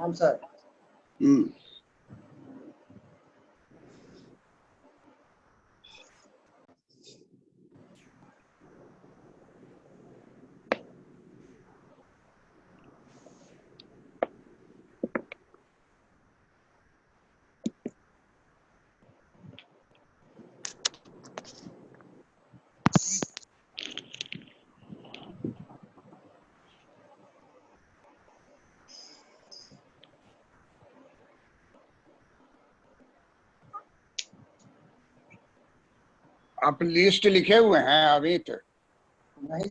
हम सर। हम्म। आप लिस्ट लिखे हुए हैं अभी तो? नहीं।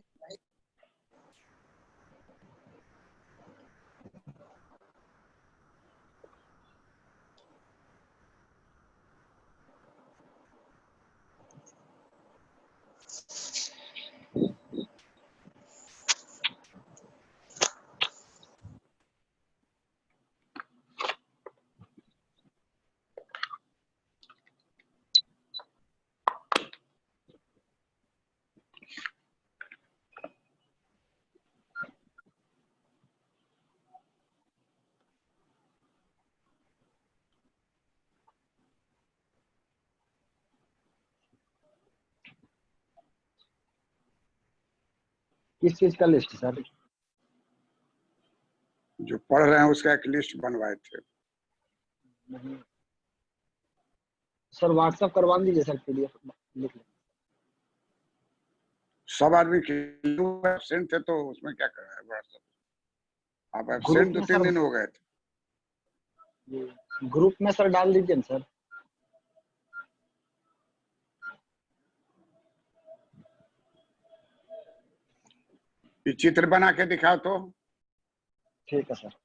किस चीज का लिस्ट सर? जो पढ़ रहे हैं उसका एक लिस्ट बनवाए थे। नहीं सर, व्हाट्सएप करवा दीजिए सर, पीडीएफ लिख लें। सब आदमी एब्सेंट थे तो उसमें क्या कर रहा है व्हाट्सएप? आप एब्सेंट ग्रुप 2-3 दिन हो गए थे। ग्रुप में सर डाल दीजिए ना सर। ये चित्र बना के दिखाओ तो। ठीक है सर।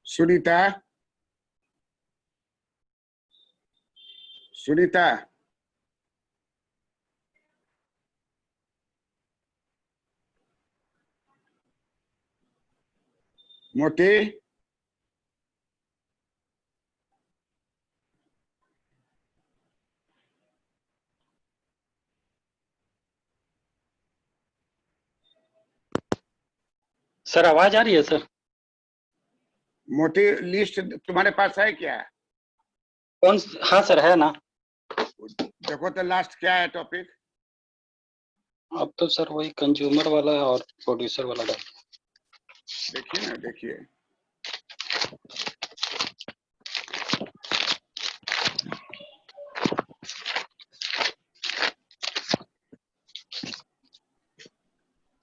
सुनीता, सुनीता, मोती, सर आवाज आ रही है सर? मोती, लिस्ट तुम्हारे पास है क्या? कौन? हाँ सर है ना। देखो तो लास्ट क्या है टॉपिक? अब तो सर वही कंज्यूमर वाला और प्रोड्यूसर वाला डाल। देखिए ना, देखिए।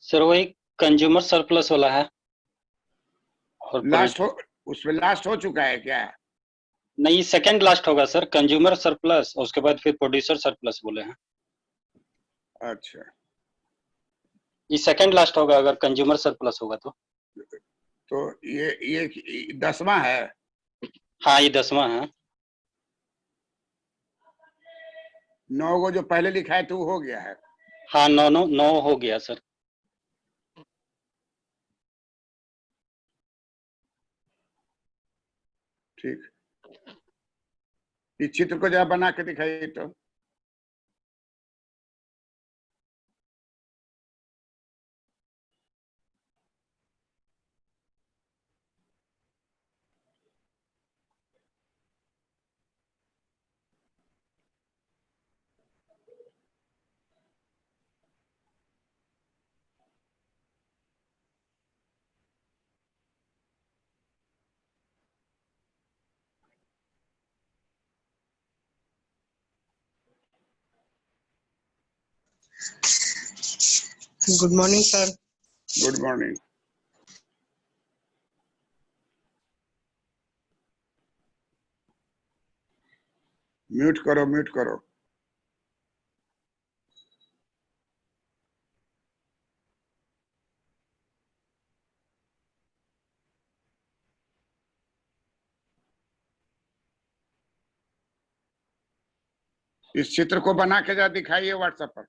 सर वही कंज्यूमर सरप्लस वाला है। और लास्ट हो, उसमें लास्ट हो चुका है क्या? नहीं, सेकंड लास्ट होगा सर। कंज्यूमर सरप्लस, उसके बाद फिर प्रोड्यूसर सरप्लस बोले हैं। अच्छा, ये सेकंड लास्ट होगा अगर कंज्यूमर सरप्लस होगा तो ये 10वां है। हाँ ये 10वां है। 9 को जो पहले लिखा है तो वो हो गया है। हाँ 9 हो गया सर। ठीक। इस चित्र को जरा बना के दिखाइए तो। Good morning sir. Good morning. Mute करो, म्यूट करो। इस चित्र को बना के जा दिखाइए व्हाट्सएप पर।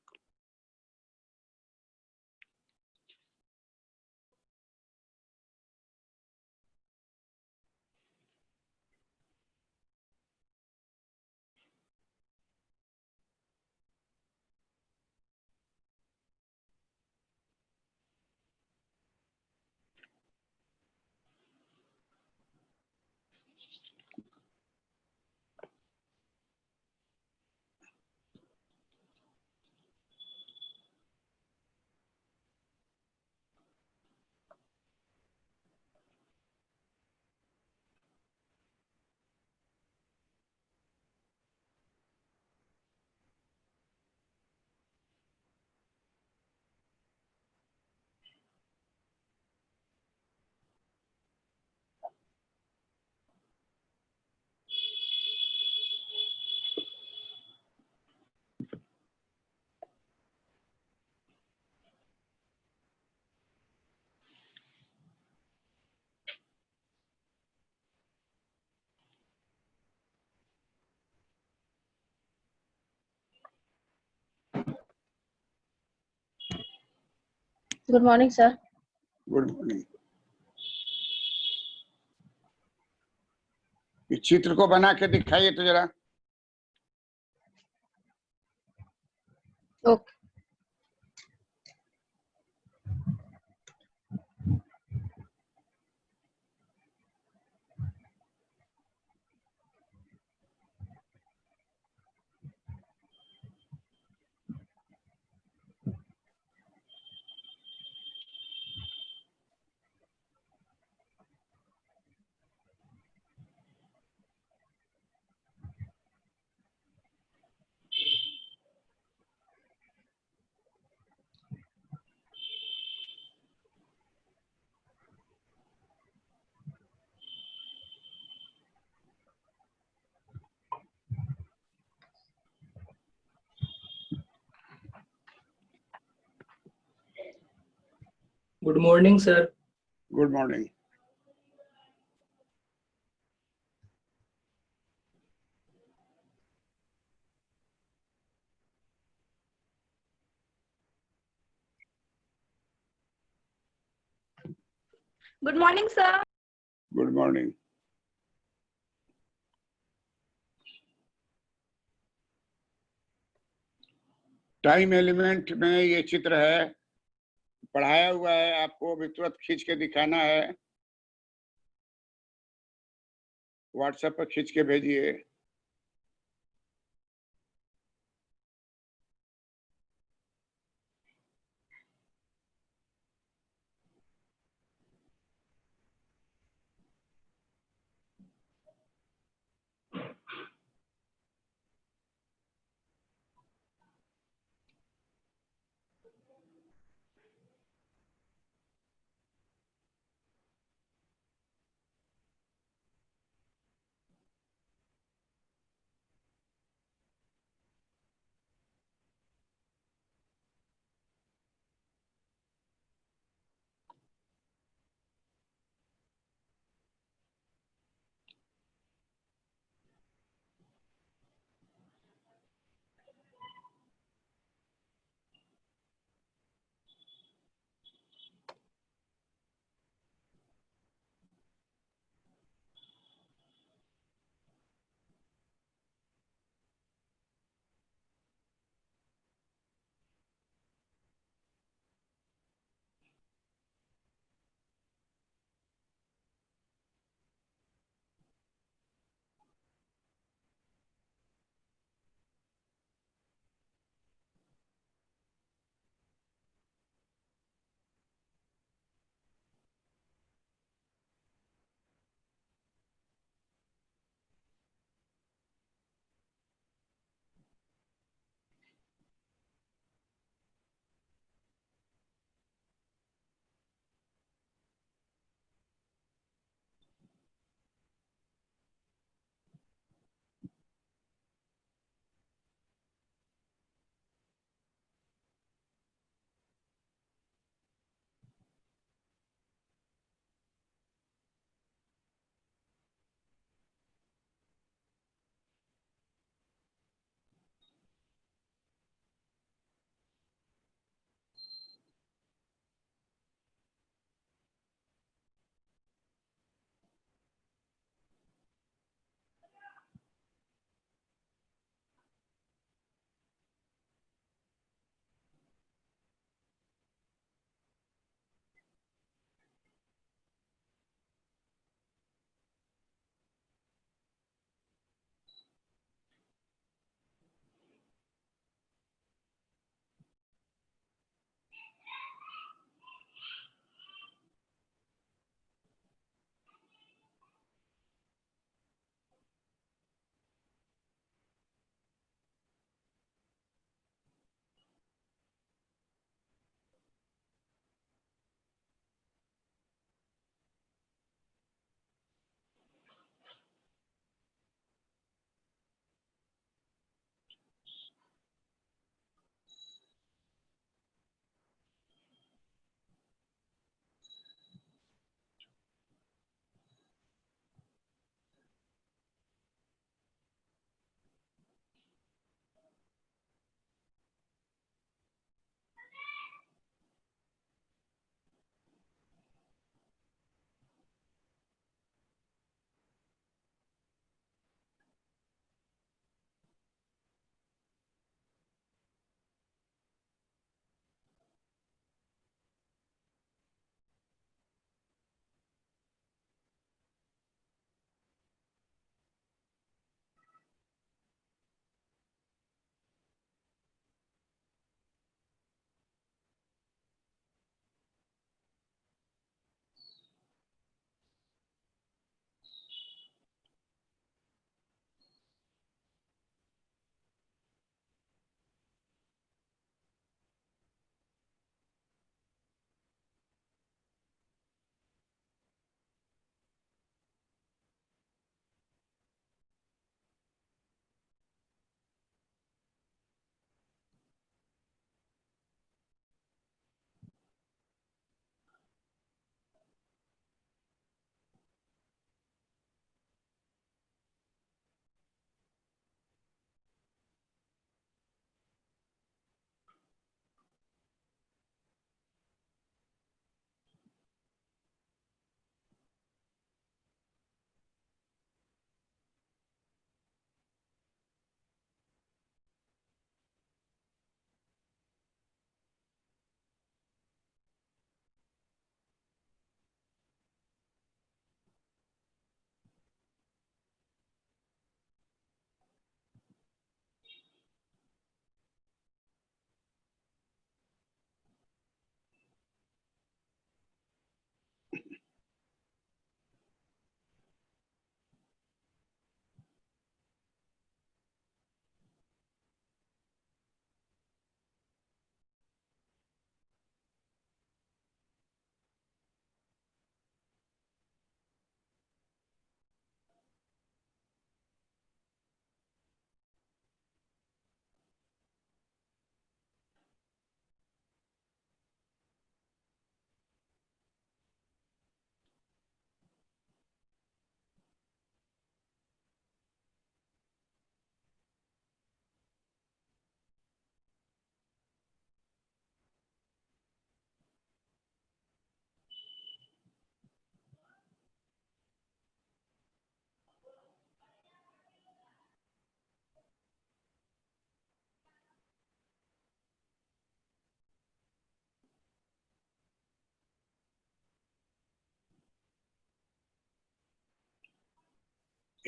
Good morning sir. Good morning. इस चित्र को बना के दिखाइए तो जरा। Okay. Good morning sir. Good morning. Good morning sir. Good morning. Time element में ये चित्र है, पढ़ाया हुआ है, आपको अभी तुरंत खींच के दिखाना है। व्हाट्सएप पर खींच के भेजिए।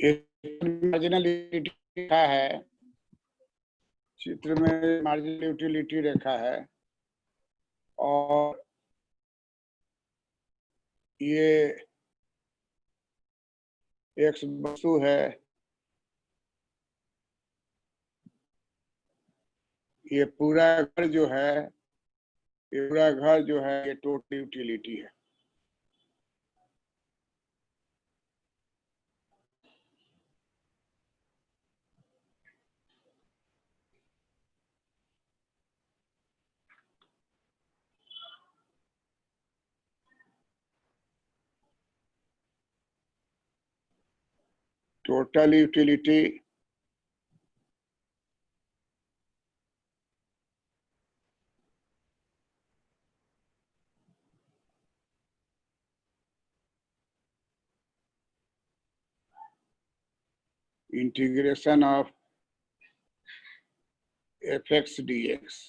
मार्जिनल यूटिलिटी लिखा है, चित्र में मार्जिनल यूटिलिटी रेखा है और ये एक वस्तु है, ये पूरा घर जो है, ये पूरा घर जो है ये टोटल यूटिलिटी है। Total utility integration of fx dx।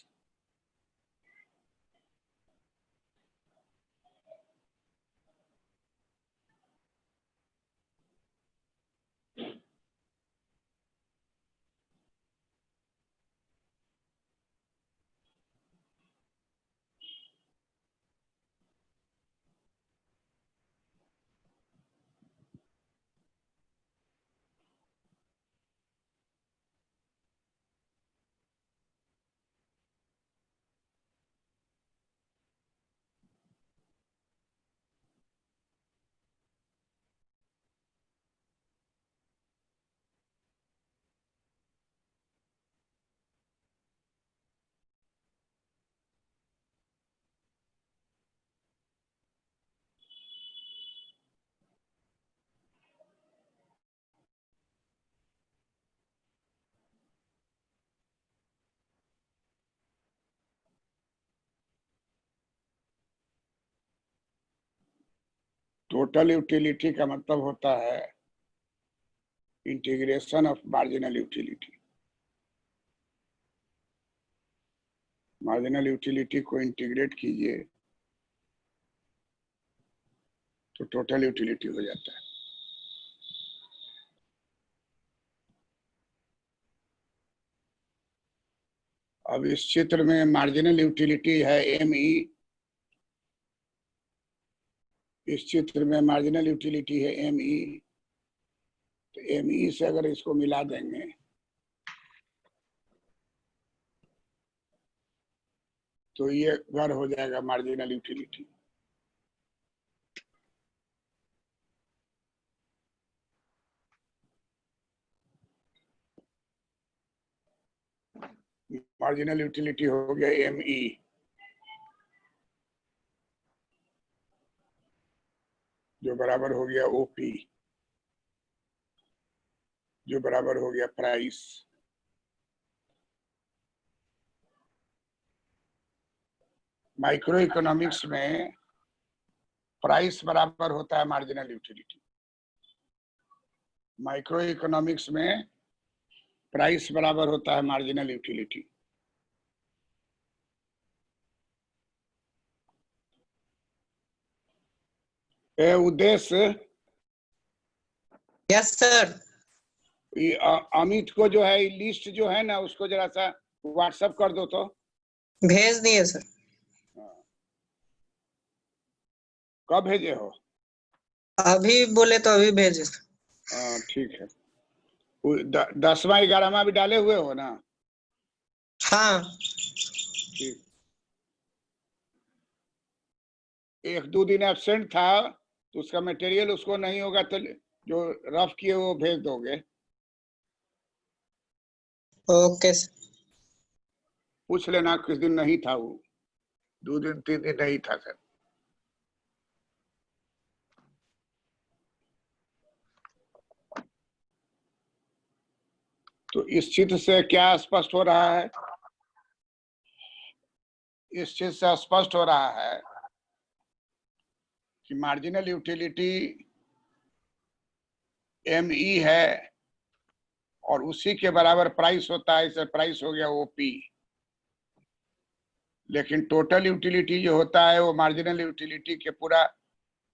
Total utility का मतलब होता है integration of marginal utility. Marginal utility को इंटीग्रेट कीजिए तो टोटल यूटिलिटी हो जाता है। अब इस चित्र में मार्जिनल यूटिलिटी है ME, इस चित्र में मार्जिनल यूटिलिटी है ME, तो ME से अगर इसको मिला देंगे तो ये घर हो जाएगा मार्जिनल यूटिलिटी। मार्जिनल यूटिलिटी हो गया ME, जो बराबर हो गया OP, जो बराबर हो गया प्राइस। माइक्रो इकोनॉमिक्स में प्राइस बराबर होता है मार्जिनल यूटिलिटी। माइक्रो इकोनॉमिक्स में प्राइस बराबर होता है मार्जिनल यूटिलिटी। उद्देश्य, यस सर। अमित को जो है लिस्ट जो है ना उसको जरा सा व्हाट्सएप कर दो तो। भेज दिए सर। कब भेजे हो? अभी बोले तो अभी भेजे सर। हाँ ठीक है। 10वां 11वां भी डाले हुए हो ना? हाँ। ठीक। 1-2 दिन एब्सेंट था तो उसका मटेरियल उसको नहीं होगा तो जो रफ किए वो भेज दोगे। Okay sir. पूछ लेना किस दिन नहीं था वो, 2 दिन 3 दिन नहीं था सर। तो इस चित्र से क्या स्पष्ट हो रहा है? इस चित्र से स्पष्ट हो रहा है कि मार्जिनल यूटिलिटी ME है और उसी के बराबर प्राइस होता है, इसे प्राइस हो गया OP। लेकिन टोटल यूटिलिटी जो होता है वो मार्जिनल यूटिलिटी के पूरा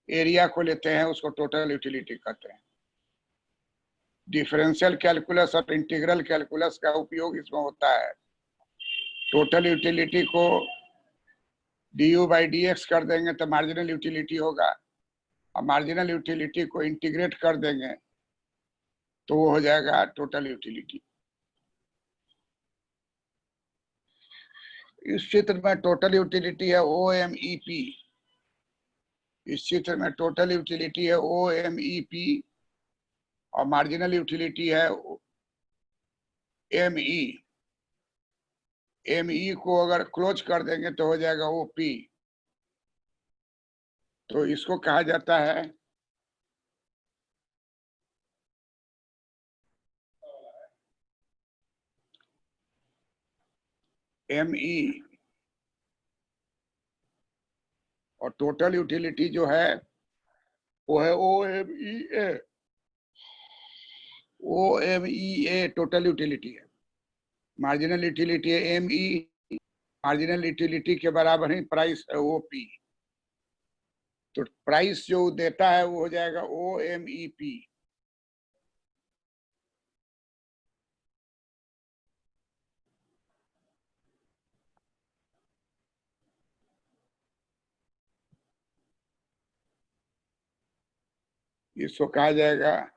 एरिया को लेते हैं, उसको टोटल यूटिलिटी कहते हैं। डिफरेंशियल कैलकुलस और इंटीग्रल कैलकुलस का उपयोग इसमें होता है। टोटल यूटिलिटी को du बाई dx कर देंगे तो मार्जिनल यूटिलिटी होगा, और मार्जिनल यूटिलिटी को इंटीग्रेट कर देंगे तो वो हो जाएगा टोटल यूटिलिटी। इस चित्र में टोटल यूटिलिटी है OMEP, इस चित्र में टोटल यूटिलिटी है OMEP और मार्जिनल यूटिलिटी है ME। ME को अगर क्लोज कर देंगे तो हो जाएगा OP। तो इसको कहा जाता है ME, और टोटल यूटिलिटी जो है वो है OMEA। OMEA टोटल यूटिलिटी है, मार्जिनल यूटिलिटी है ME, मार्जिनल यूटिलिटी के बराबर ही प्राइस है OP। तो प्राइस जो देता है वो हो जाएगा OMEP। इसको कहा जाएगा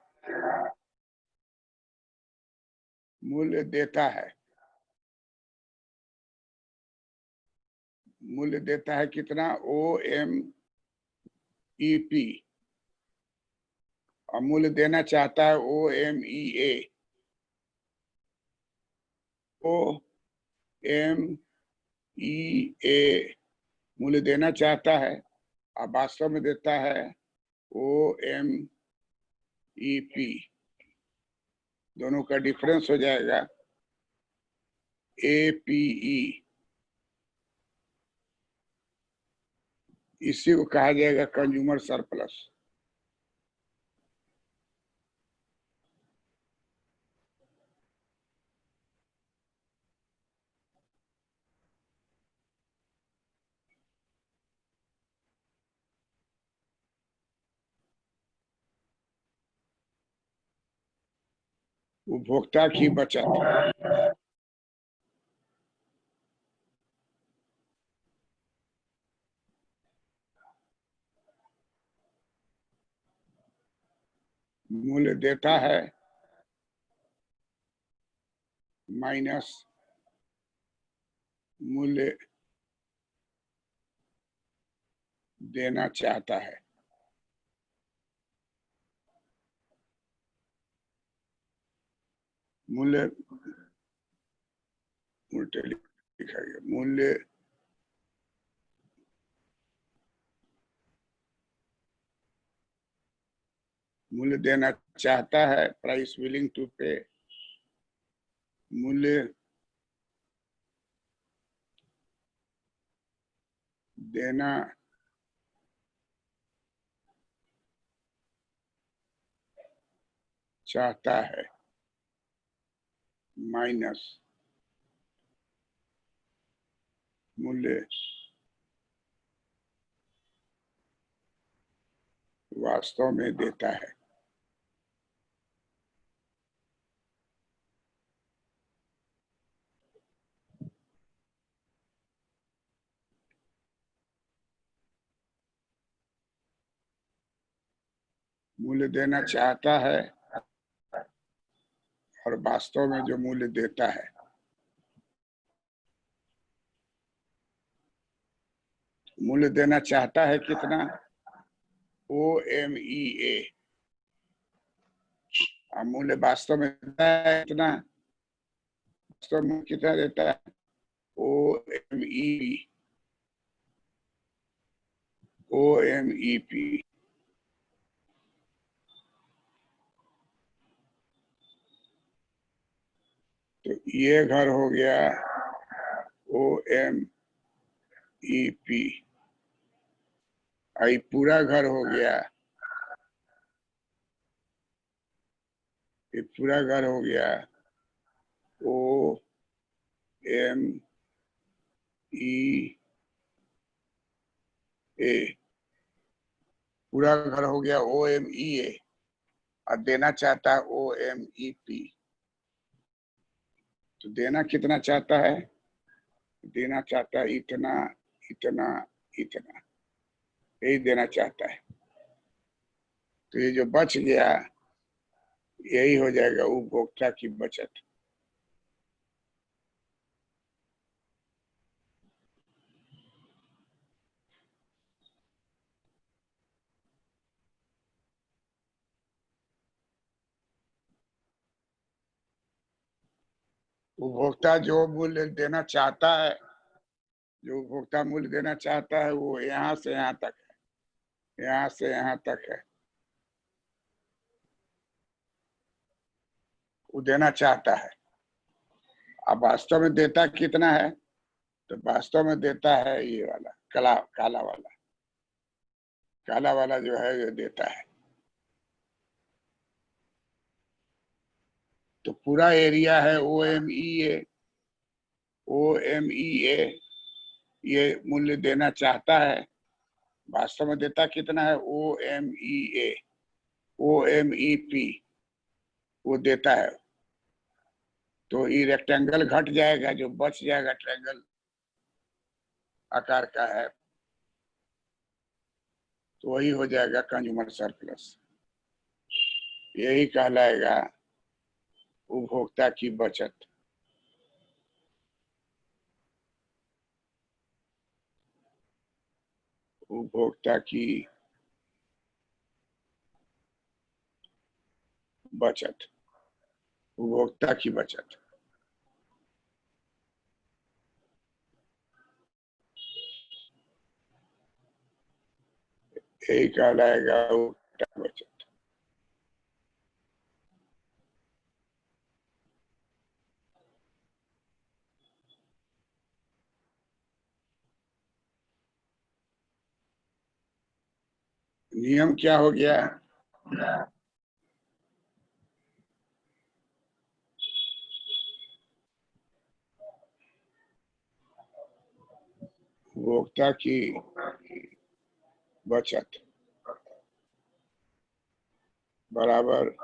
मूल्य देता है। मूल्य देता है कितना? OMEP, और मूल्य देना चाहता है OMEA। OMEA मूल्य देना चाहता है और वास्तव में देता है OMEP। दोनों का डिफरेंस हो जाएगा APE। इसी को कहा जाएगा कंज्यूमर सरप्लस। उपभोक्ता की बचत। मूल्य देता है माइनस मूल्य देना चाहता है। मूल्य उल्टे लिखा गया, मूल्य मूल्य देना चाहता है, प्राइस विलिंग टू पे। मूल्य देना चाहता है माइनस मूल्य वास्तव में देता है। मूल्य देना चाहता है और वास्तव में जो मूल्य देता है। मूल्य देना चाहता है कितना? OMEA, और मूल्य वास्तव में देता है कितना? वास्तव में कितना देता है? OMEP। तो ये घर हो गया OMEP, आई पूरा घर हो गया, ये पूरा घर हो गया OMEA। पूरा घर हो गया OMEA। और देना चाहता है OMEP। तो देना कितना चाहता है? देना चाहता है इतना, इतना, इतना, यही देना चाहता है। तो ये जो बच गया यही हो जाएगा उपभोक्ता की बचत। उपभोक्ता जो मूल्य देना चाहता है, जो उपभोक्ता मूल्य देना चाहता है वो यहाँ से यहाँ तक है, यहाँ से यहाँ तक है, वो देना चाहता है। अब वास्तव में देता कितना है? तो वास्तव में देता है ये वाला काला वाला, काला वाला जो है ये देता है। तो पूरा एरिया है OMEA। OMEA ये मूल्य देना चाहता है, वास्तव में देता कितना है? OMEA। OMEP वो देता है। तो ये रेक्टेंगल घट जाएगा, जो बच जाएगा ट्रायंगल आकार का है, तो वही हो जाएगा कंज्यूमर सरप्लस। यही कहलाएगा उपभोक्ता की बचत। उपभोक्ता की बचत, उपभोक्ता की बचत। यही कहलाएगा उपभोक्ता की बचत। नियम क्या हो गया? उपभोक्ता की बचत बराबर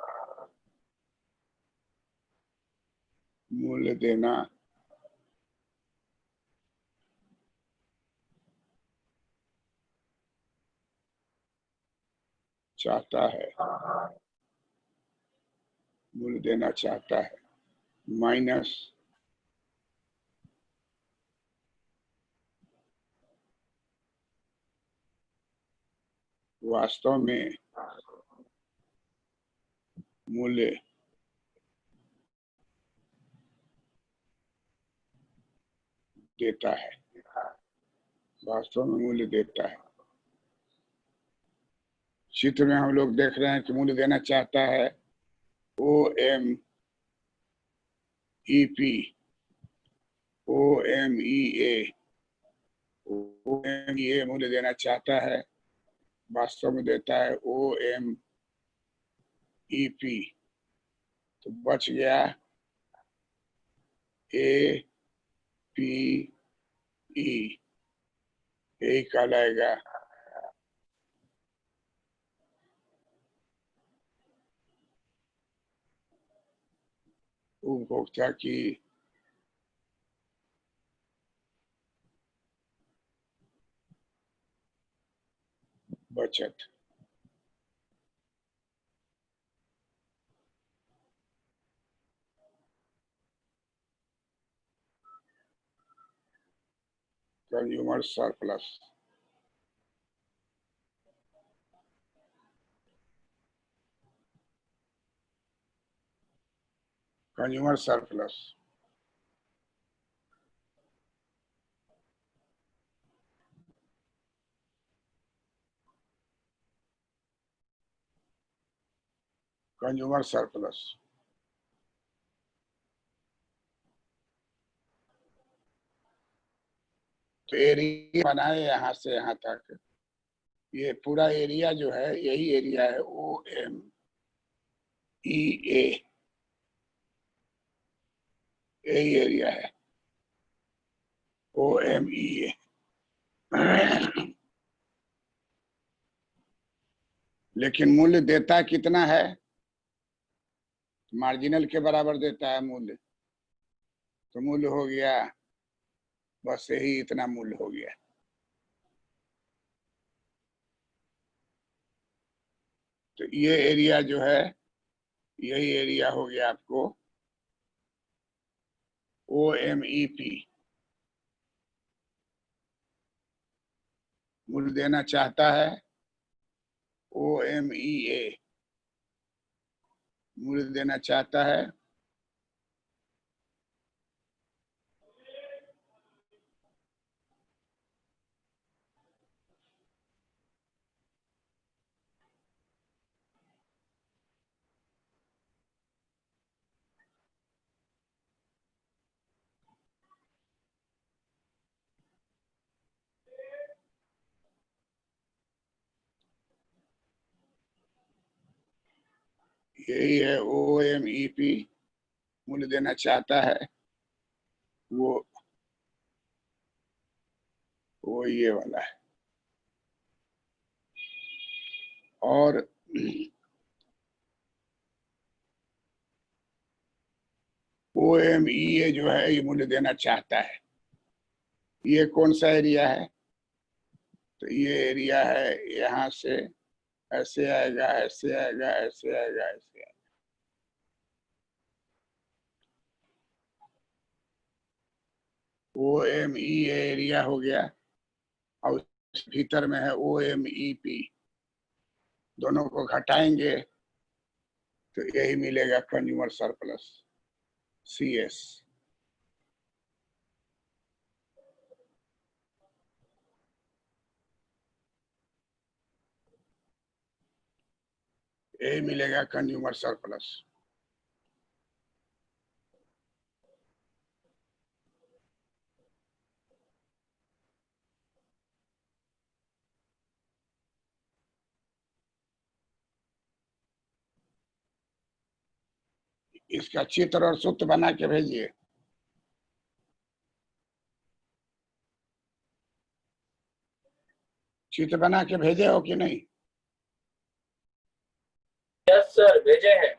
मूल्य देना चाहता है, मूल्य देना चाहता है, माइनस वास्तव में मूल्य देता है, वास्तव में मूल्य देता है। चित्र में हम लोग देख रहे हैं कि मूल्य देना चाहता है OMEP, OMEA। OMEA मूल्य देना चाहता है, वास्तव में देता है OMEP। तो बच गया APE। यही कहलाएगा उपभोक्ता की बचत। Consumer surplus. Consumer surplus consumer surplus. तो एरिया बनाए यहाँ से यहाँ तक, ये पूरा एरिया जो है यही एरिया है OMEA। यही एरिया है OMEA। लेकिन मूल्य देता कितना है? मार्जिनल के बराबर देता है मूल्य, तो मूल्य हो गया बस यही इतना मूल्य हो गया। तो ये एरिया जो है यही एरिया हो गया आपको OMEP। मूल्य देना चाहता है OMEA, मूल्य देना चाहता है यही है OMEP, मूल्य देना चाहता है वो ये वाला है। और OMEA जो है ये मूल्य देना चाहता है। ये कौन सा एरिया है? तो ये एरिया है यहाँ से ऐसे आएगा, ऐसे आएगा, ऐसे आएगा, ऐसे आएगा। OMEA एरिया हो गया और भीतर में है OMEP। दोनों को घटाएंगे तो यही मिलेगा कंज्यूमर सरप्लस CS। यही मिलेगा कंज्यूमर सरप्लस। इसका चित्र और सूत्र बना के भेजिए। चित्र बना के भेजे हो कि नहीं? यस सर, भेजे हैं।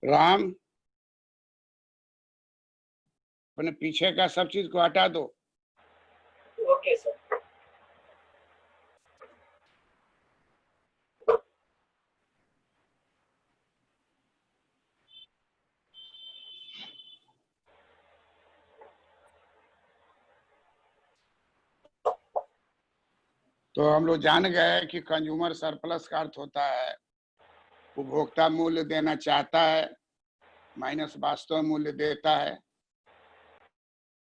राम, अपने पीछे का सब चीज को हटा दो। Okay sir. तो हम लोग जान गए कि कंज्यूमर सरप्लस का अर्थ होता है उपभोक्ता मूल्य देना चाहता है माइनस वास्तव मूल्य देता है,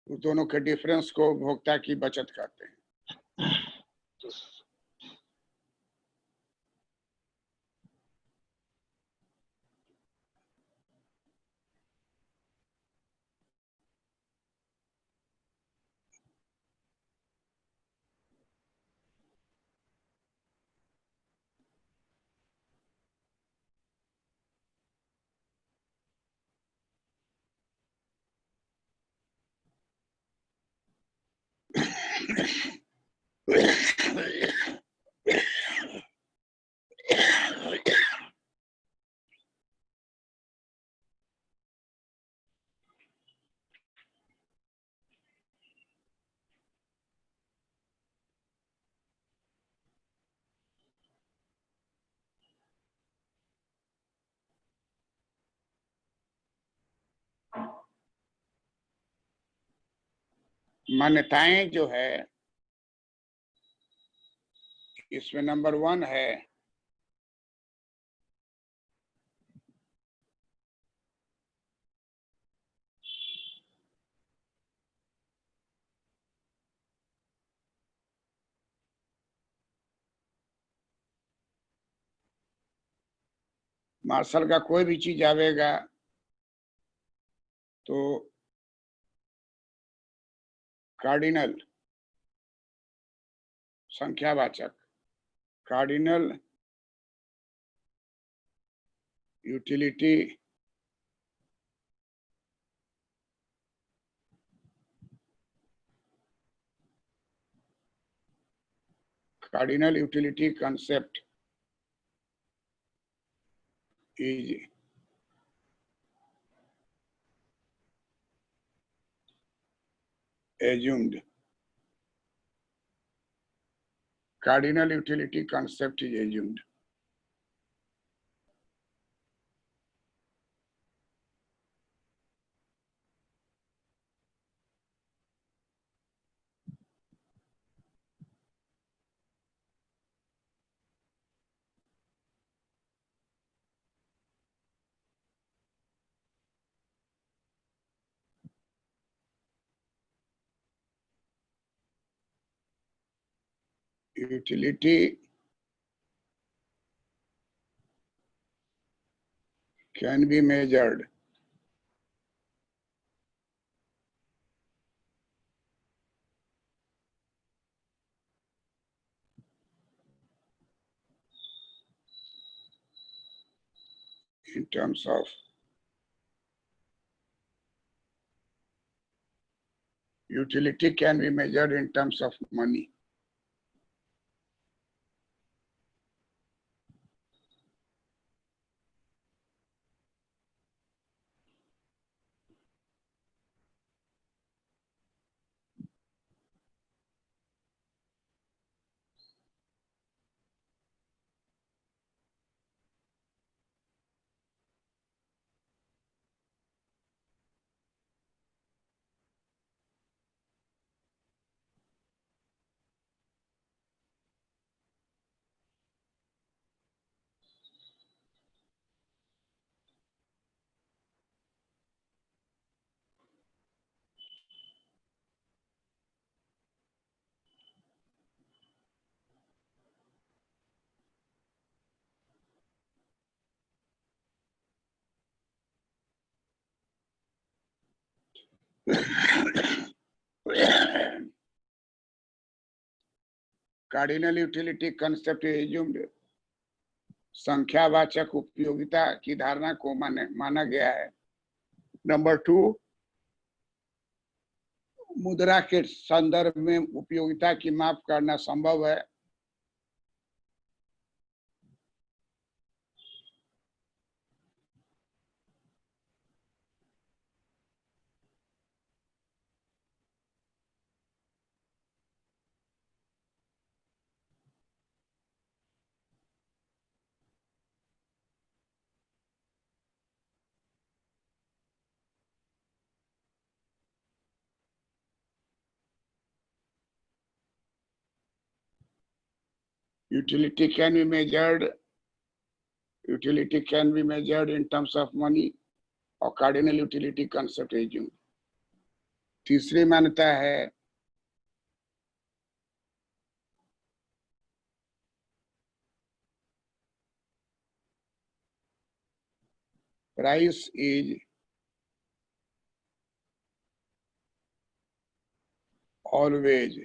उस दोनों के डिफरेंस को उपभोक्ता की बचत कहते हैं। मान्यताएं जो है इसमें नंबर 1 है मार्शल का कोई भी चीज आवेगा तो कार्डिनल संख्यावाचक, cardinal utility concept is assumed. Cardinal utility concept is assumed. Utility can be measured in terms of money. Cardinal utility concept is assumed. संख्यावाचक उपयोगिता की धारणा को माना गया है। नंबर 2, मुद्रा के संदर्भ में उपयोगिता की माप करना संभव है Utility can be measured. Utility can be measured in terms of money और कार्डिनल यूटिलिटी कंसेप्ट है जो तीसरी मान्यता है price is always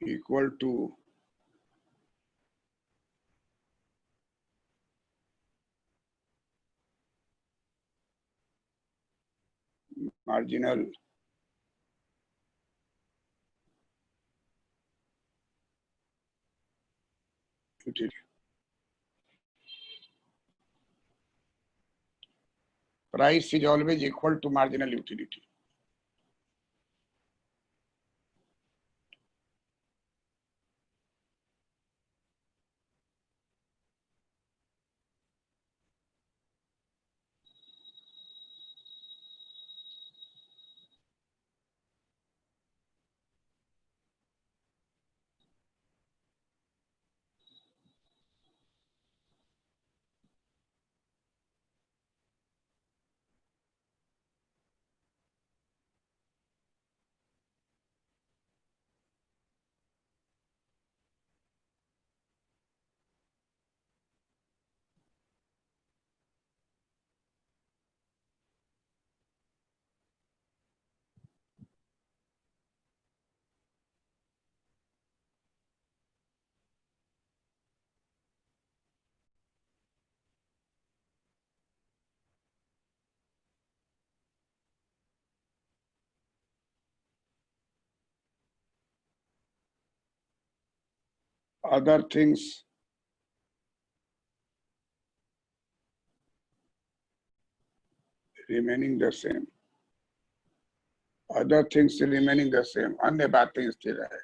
equal to marginal utility. Price is always equal to marginal utility. Other things remaining the same. Other things remaining the same. अन्य बातें स्थिर है.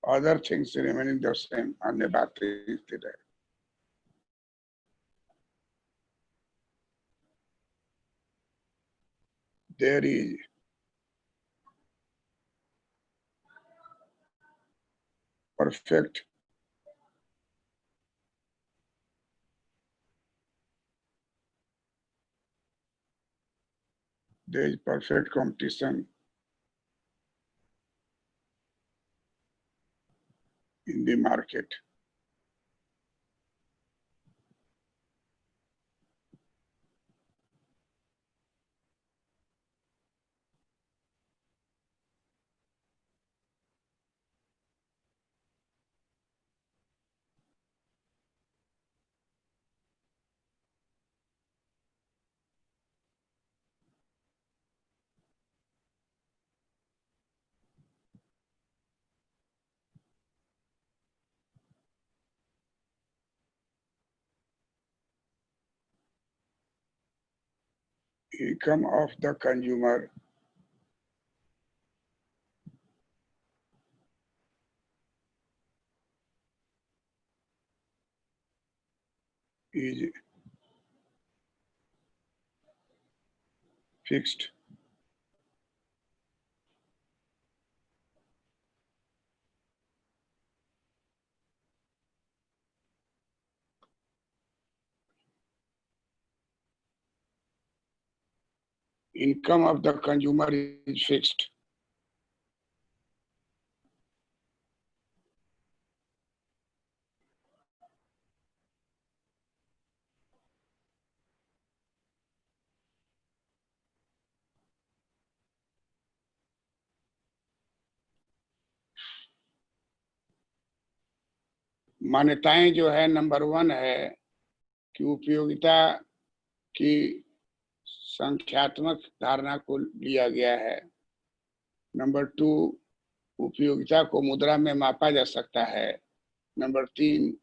Other things remaining the same. अन्य बातें स्थिर है. There is perfect competition in the market. Income of the consumer is fixed. Income of the consumer is fixed. मान्यताएं जो है नंबर 1 है कि उपयोगिता की संख्यात्मक धारणा को लिया गया है। नंबर 2, उपयोगिता को मुद्रा में मापा जा सकता है। नंबर 3,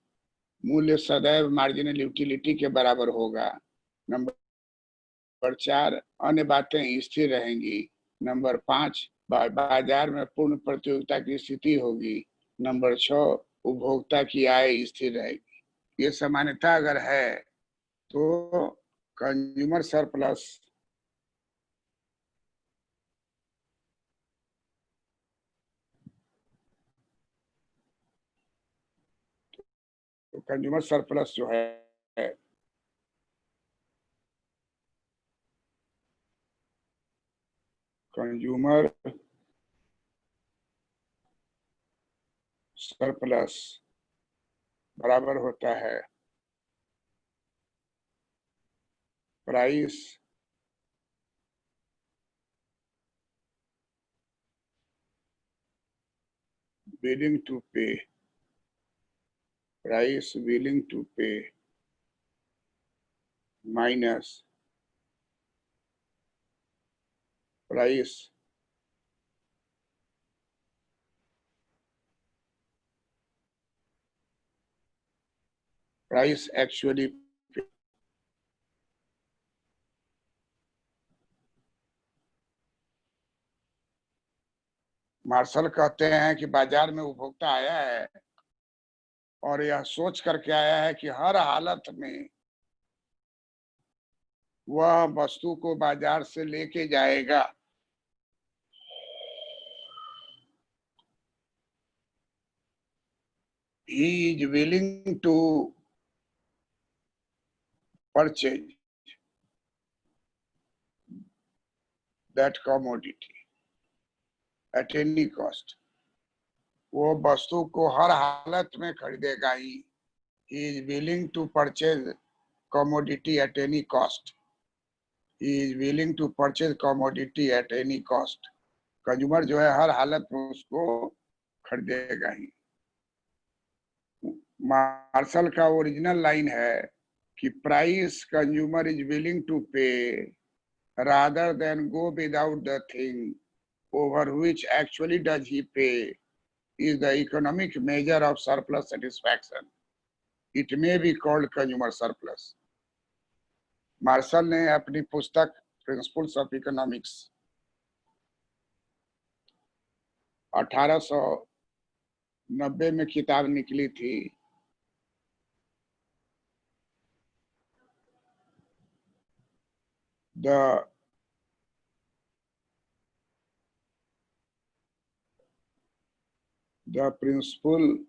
मूल्य सदैव मार्जिनल यूटिलिटी के बराबर होगा। नंबर 4, अन्य बातें स्थिर रहेंगी। नंबर 5, बाजार में पूर्ण प्रतियोगिता की स्थिति होगी। नंबर 6, उपभोक्ता की आय स्थिर रहेगी। ये सामान्यता अगर है तो कंज्यूमर सरप्लस जो है कंज्यूमर सरप्लस बराबर होता है price willing to pay, price willing to pay minus price actually paid। Marshall कहते हैं कि बाजार में उपभोक्ता आया है और यह सोच करके आया है कि हर हालत में वह वस्तु को बाजार से लेके जाएगा। He is willing to purchase that commodity at any cost। वो वस्तु को हर हालत में खरीदेगा ही। He is willing to purchase commodity at any cost। He is willing to purchase commodity at any cost। Consumer जो है हर हालत में उसको खरीदेगा ही। मार्शल का ओरिजिनल लाइन है कि price consumer is willing to pay rather than go without the thing over which actually does he pay is the economic measure of surplus satisfaction। It may be called consumer surplus। Marshall ने अपनी पुस्तक principles of economics 1890 में किताब निकली थी। The principle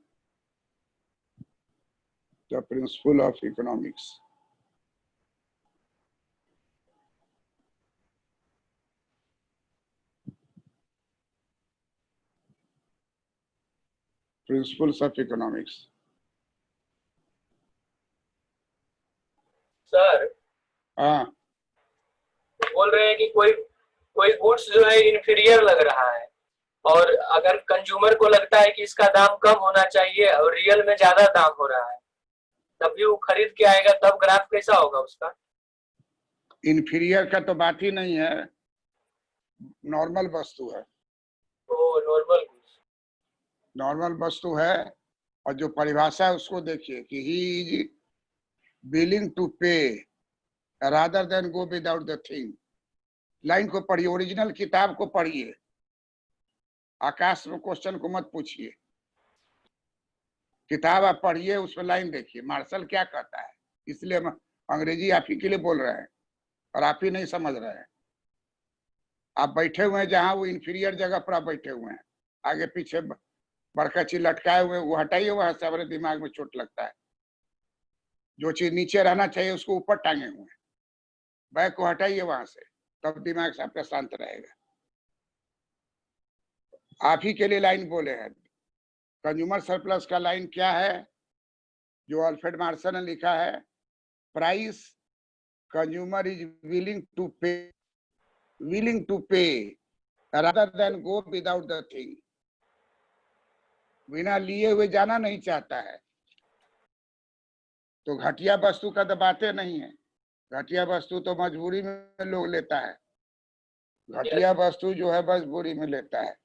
of economics। Principles of economics। Sir हाँ, बोल रहे हैं कि कोई गुड्स जो है इन्फीरियर लग रहा है और अगर कंज्यूमर को लगता है कि इसका दाम कम होना चाहिए और रियल में ज्यादा दाम हो रहा है, तब भी वो खरीद के आएगा, तब ग्राफ कैसा होगा उसका? इन्फीरियर का तो बात ही नहीं है, नॉर्मल वस्तु है। वो नॉर्मल गुड्स, नॉर्मल वस्तु है और जो परिभाषा है उसको देखिए कि he is willing to pay rather than go without the thing. Line को पढ़िए, ओरिजिनल किताब को पढ़िए, आकाश में क्वेश्चन को मत पूछिए। किताब आप पढ़िए, उसमें लाइन देखिए मार्शल क्या कहता है। इसलिए हम अंग्रेजी आप ही के लिए बोल रहे हैं और आप ही नहीं समझ रहे हैं। आप बैठे हुए हैं जहां वो इंफीरियर जगह पर आप बैठे हुए हैं, आगे पीछे बड़का चीज लटकाए हुए, वो हटाइए, वहां से हमारे दिमाग में चोट लगता है। जो चीज नीचे रहना चाहिए उसको ऊपर टांगे हुए हैं, बैग को हटाइए वहां से, तब दिमाग से आपका शांत रहेगा। आप ही के लिए लाइन बोले हैं। कंज्यूमर सरप्लस का लाइन क्या है जो अल्फ्रेड मार्शल ने लिखा है? Price consumer is willing to pay rather than go without the thing। बिना लिए हुए जाना नहीं चाहता है, तो घटिया वस्तु का तो बातें नहीं है। घटिया वस्तु तो मजबूरी में लोग लेता है, घटिया वस्तु जो है मजबूरी में लेता है।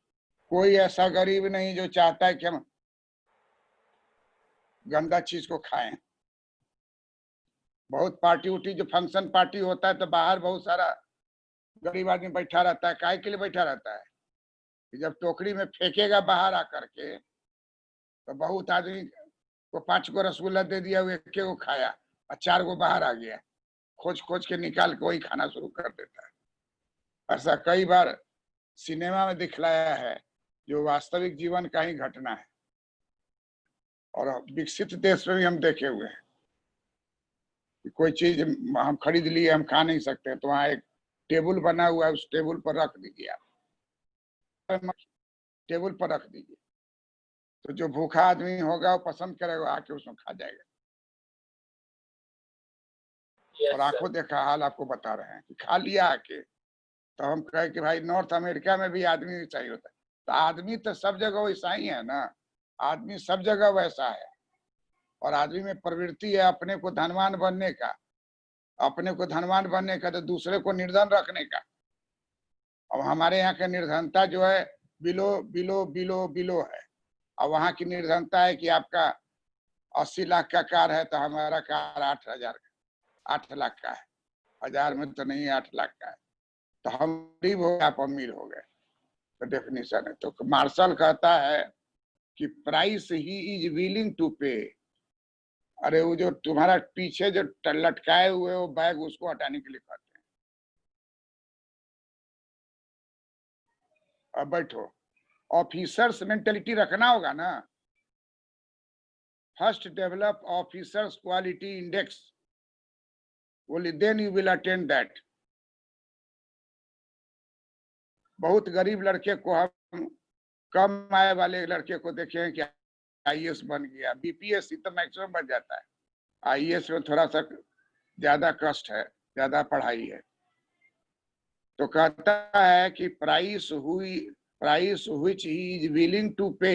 कोई ऐसा गरीब नहीं जो चाहता है कि हम गंदा चीज को खाएं। बहुत पार्टी उठी जो फंक्शन पार्टी होता है तो बाहर बहुत सारा गरीब आदमी बैठा रहता है। काय के लिए बैठा रहता है कि जब टोकरी में फेंकेगा बाहर आकर के तो बहुत आदमी को 5 को रसगुल्ला दे दिया, वो 1 को खाया और 4 को बाहर आ गया, खोज खोज के निकाल के वही खाना शुरू कर देता है। ऐसा कई बार सिनेमा में दिखलाया है, जो वास्तविक जीवन का ही घटना है और विकसित देश में भी हम देखे हुए हैं कि कोई चीज हम खरीद लिए, हम खा नहीं सकते तो वहां एक टेबल बना हुआ है, उस टेबल पर रख दीजिए, आप टेबल पर रख दीजिए, तो जो भूखा आदमी होगा वो पसंद करेगा, आके उसमें खा जाएगा। और आंखों देखा हाल आपको बता रहे हैं कि खा लिया आके, तो हम कहे कि भाई नॉर्थ अमेरिका में भी आदमी चाहिए होता है। तो आदमी तो सब जगह वैसा ही है ना, आदमी सब जगह वैसा है और आदमी में प्रवृत्ति है अपने को धनवान बनने का, अपने को धनवान बनने का, तो दूसरे को निर्धन रखने का। अब हमारे यहाँ की निर्धनता जो है बिलो बिलो बिलो बिलो है, और वहां की निर्धनता है कि आपका 80 लाख का कार है तो हमारा कार 8 लाख का है, 1000 में तो नहीं 8 लाख का है, तो हम गरीब हो गए आप अमीर हो गए, तो डेफिनेशन है। तो मार्शल कहता है कि price he is willing to pay. अरे वो जो तुम्हारा पीछे जो लटकाए हुए वो बैग, उसको हटाने के लिए कहते हैं। अब बैठो, ऑफिसर्स मेंटेलिटी रखना होगा ना। First develop officers quality index, only then you will attain that। बहुत गरीब लड़के को हम कम आय वाले लड़के को देखे कि आईएएस बन गया, बीपीएससी तो मैक्सिमम बन जाता है, आईएएस में थोड़ा सा ज्यादा कष्ट है, ज्यादा पढ़ाई है। तो कहता है कि price which he is willing to pay,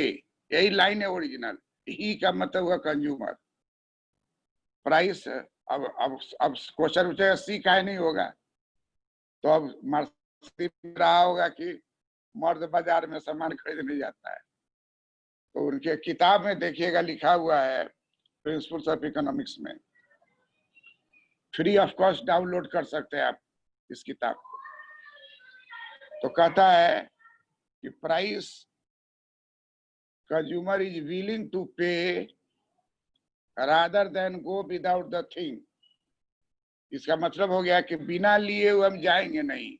यही लाइन है ओरिजिनल। ही का मतलब हुआ कंज्यूमर। प्राइस अब क्वेश्चन पूछेगा सी काहे नहीं होगा, तो अब मर्सी रहा होगा कि मर्द बाजार में सामान खरीदने जाता है। तो उनके किताब में देखिएगा लिखा हुआ है प्रिंसिपल्स ऑफ इकोनॉमिक्स में, फ्री ऑफ कॉस्ट डाउनलोड कर सकते हैं आप इस किताब को। तो कहता है कि price consumer is willing to pay rather than go without the thing. इसका मतलब हो गया कि बिना लिए हुए हम जाएंगे नहीं।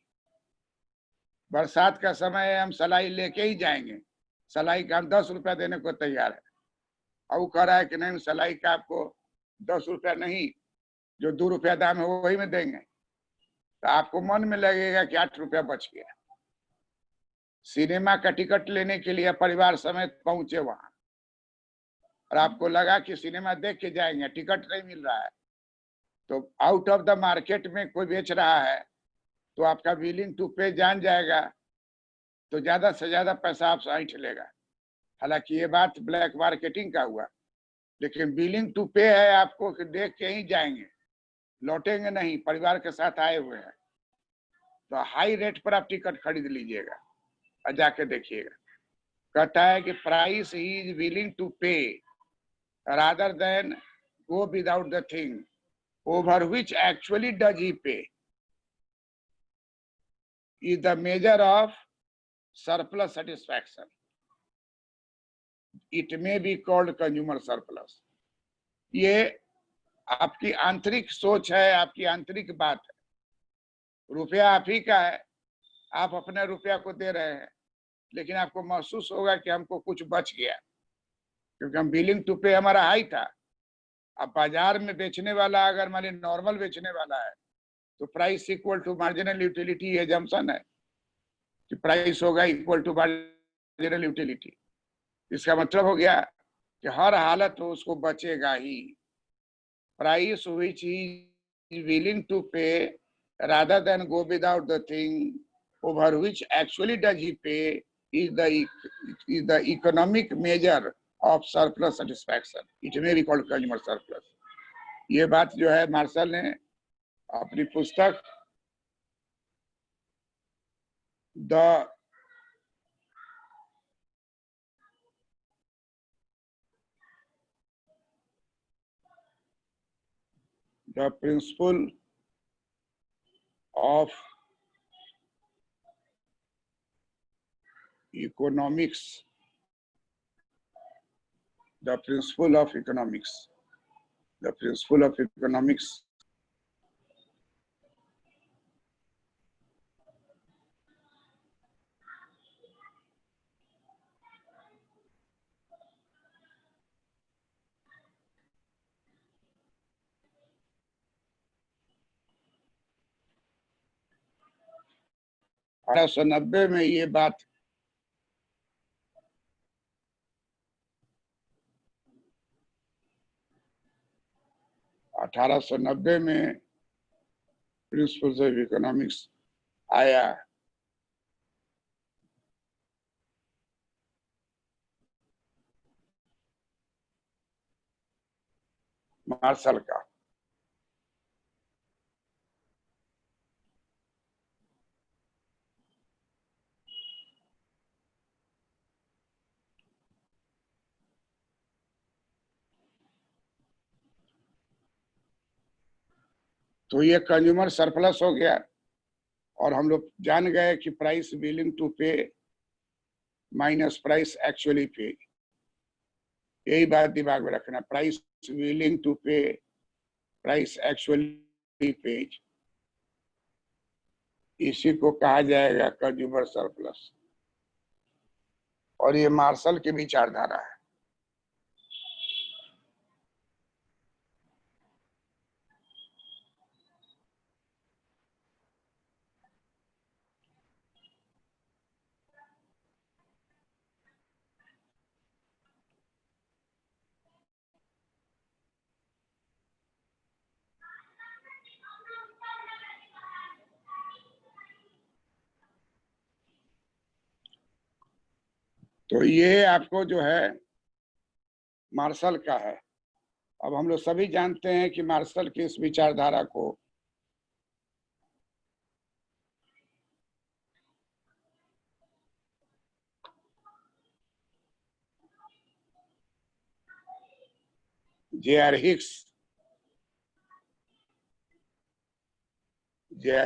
बरसात का समय है, हम सलाई लेके ही जाएंगे, सलाई का हम 10 रुपया देने को तैयार है, और वो कह रहा है कि नहीं सलाई का आपको 10 रुपया नहीं, जो 2 रुपया दाम है वही में देंगे, तो आपको मन में लगेगा कि 8 रुपया बच गया। सिनेमा का टिकट लेने के लिए परिवार समेत पहुंचे वहां, और आपको लगा कि सिनेमा देख के जाएंगे, टिकट नहीं मिल रहा है, तो आउट ऑफ द मार्केट में कोई बेच रहा है तो आपका विलिंग टू पे जान जाएगा, तो ज्यादा से ज्यादा पैसा आप ऐंठ लेगा। हालांकि ये बात ब्लैक मार्केटिंग का हुआ, लेकिन विलिंग टू पे है आपको कि देख के ही जाएंगे, लौटेंगे नहीं, परिवार के साथ आए हुए हैं, तो हाई रेट पर आप टिकट खरीद लीजिएगा और जाके देखिएगा। कहता है कि price he is willing to pay rather than go without the thing over which actually does he pay is the measure of surplus satisfaction. It may be called consumer surplus। ये आपकी आंतरिक सोच है, आपकी आंतरिक बात है। रुपया आप ही का है, आप अपने रुपया को दे रहे हैं, लेकिन आपको महसूस होगा कि हमको कुछ बच गया, क्योंकि हम बिलिंग टू पे हमारा हाई था। अब बाजार में बेचने वाला अगर मान ली नॉर्मल बेचने वाला है तो price equal to marginal utility assumption है कि प्राइस होगा इक्वल टू मार्जिनल यूटिलिटी। इसका मतलब हो गया कि हर हालत में उसको बचेगा ही। Price which he willing to pay rather than go without the thing over which actually does he pay is the economic measure of surplus satisfaction। It may be called consumer surplus। ये बात जो है martial ने अपनी पुस्तक the principle of economics, the principle of economics, the principle of economics अठारह सौ 90 में ये बात में प्रिंसिपल्स ऑफ इकोनॉमिक्स आया। मार्शल का। तो ये कंज्यूमर सरप्लस हो गया और हम लोग जान गए कि प्राइस विलिंग टू पे माइनस प्राइस एक्चुअली पे। यही बात दिमाग में रखना, प्राइस विलिंग टू पे प्राइस एक्चुअली पे, इसी को कहा जाएगा कंज्यूमर सरप्लस। और ये मार्शल की विचारधारा है। तो ये आपको जो है मार्शल का है। अब हम लोग सभी जानते हैं कि मार्शल की इस विचारधारा को जे.आर.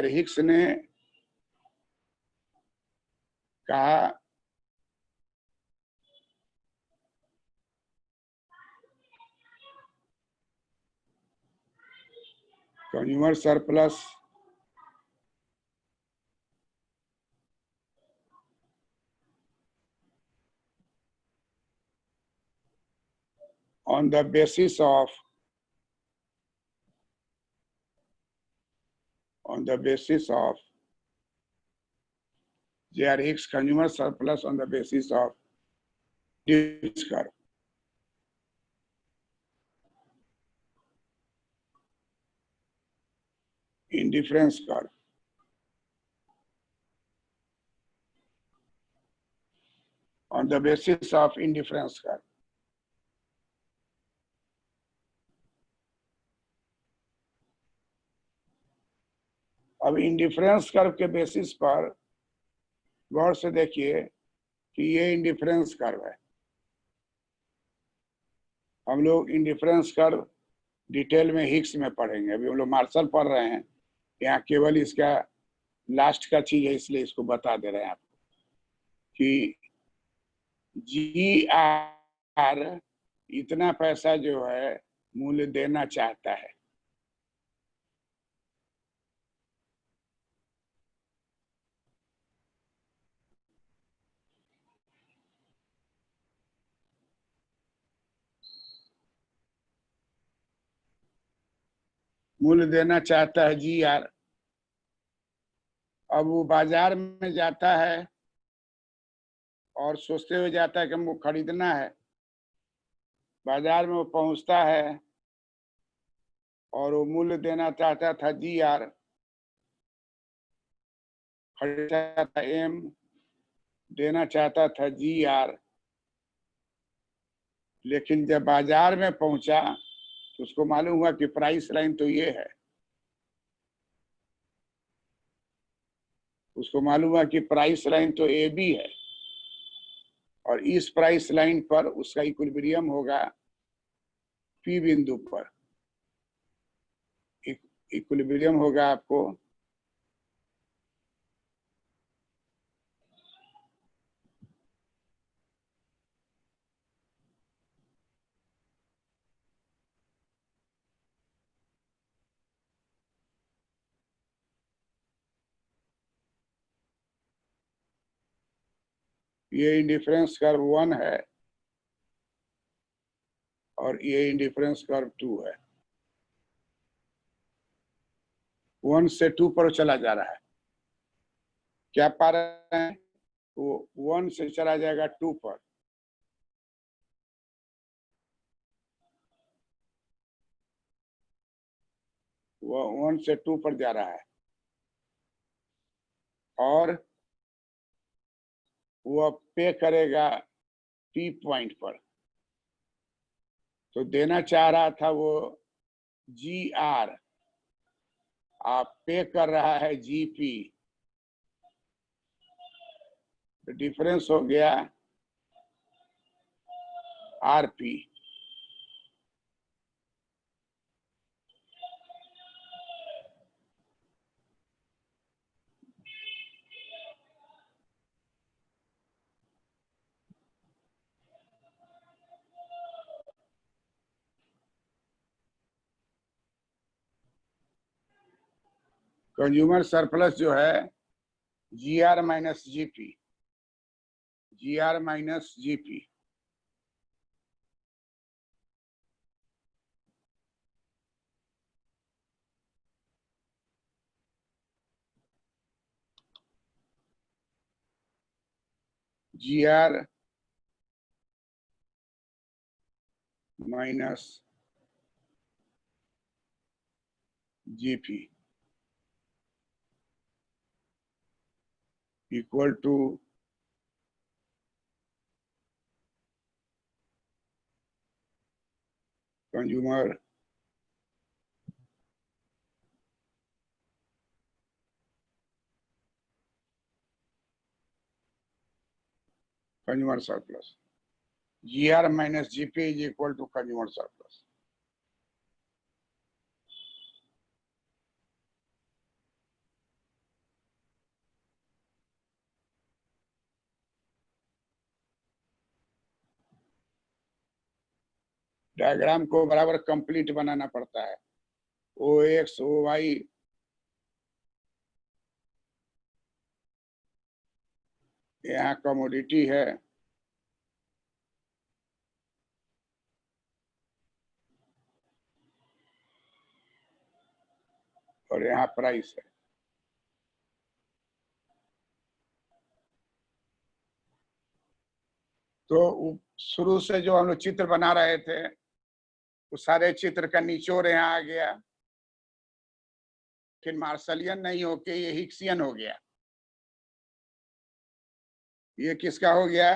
हिक्स ने कहा consumer surplus on the basis of J.R. Hicks consumer surplus on the basis of this curve. Indifference curve. On the basis of indifference curve. अब इंडिफरेंस कर्व के बेसिस पर गौर से देखिए कि ये इंडिफरेंस कर्व है। हम लोग इंडिफरेंस कर्व डिटेल में हिक्स में पढ़ेंगे, अभी हम लोग मार्शल पढ़ रहे हैं। यहाँ केवल इसका लास्ट का चीज है, इसलिए इसको बता दे रहे हैं आपको कि जी.आर. इतना पैसा जो है मूल्य देना चाहता है। मूल्य देना चाहता है जी.आर. अब वो बाजार में जाता है और सोचते हुए जाता है कि हमको खरीदना है। बाजार में वो पहुंचता है और वो मूल्य देना चाहता था जी.आर. खरीदना था एम, देना चाहता था जी.आर. लेकिन जब बाजार में पहुंचा तो उसको मालूम हुआ कि प्राइस लाइन तो ये है, उसको मालूम है कि प्राइस लाइन तो ए बी है और इस प्राइस लाइन पर उसका इक्विलिब्रियम होगा पी बिंदु पर। इक्विलिब्रियम होगा आपको ये इंडिफरेंस कर्व 1 है और ये इंडिफरेंस कर्व 2 है। 1 से 2 पर चला जा रहा है। क्या पा रहे हैं? वो 1 से चला जाएगा 2 पर। वो 1 से 2 पर जा रहा है और वो पे करेगा पी पॉइंट पर। तो देना चाह रहा था वो जी आर, आप पे कर रहा है जी पी। तो डिफरेंस हो गया आर पी। कंज्यूमर सरप्लस जो है G R minus GP, G R minus GP. G R minus GP equal to consumer consumer surplus. G R minus GP is equal to consumer surplus. Diagram को बराबर complete बनाना पड़ता है। O X O Y यहाँ commodity है और यहाँ price है। तो शुरू से जो हम लोग चित्र बना रहे थे उस सारे चित्र का निचोड़ यहाँ आ गया, फिर मार्शलियन नहीं होके ये हिक्सियन हो गया। ये किसका हो गया?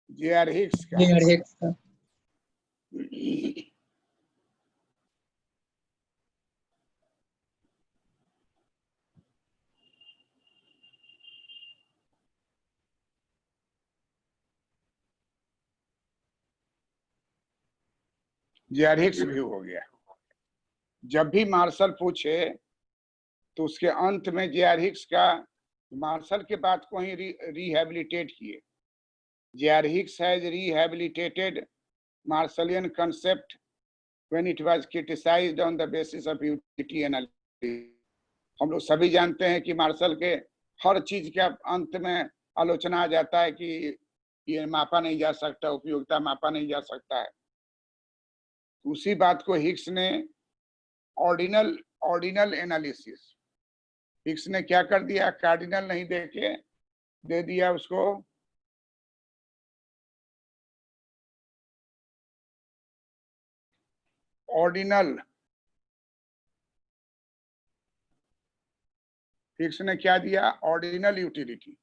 जे आर हिक्स का। जे आर हिक्स भी हो गया। जब भी मार्शल पूछे तो उसके अंत में जे आर हिक्स का, मार्शल के बात को ही रिहैबिलिटेट किए। J R Hicks has rehabilitated Marshallian concept when it was criticized on the basis of utility analysis। हम लोग सभी जानते हैं कि मार्शल के हर चीज के अंत में आलोचना आ जाता है कि ये मापा नहीं जा सकता, उपयोगिता मापा नहीं जा सकता है। उसी बात को हिक्स ने ऑर्डिनल एनालिसिस, हिक्स ने क्या कर दिया? कार्डिनल नहीं देके दे दिया उसको ऑर्डिनल। हिक्स ने क्या दिया? Ordinal utility.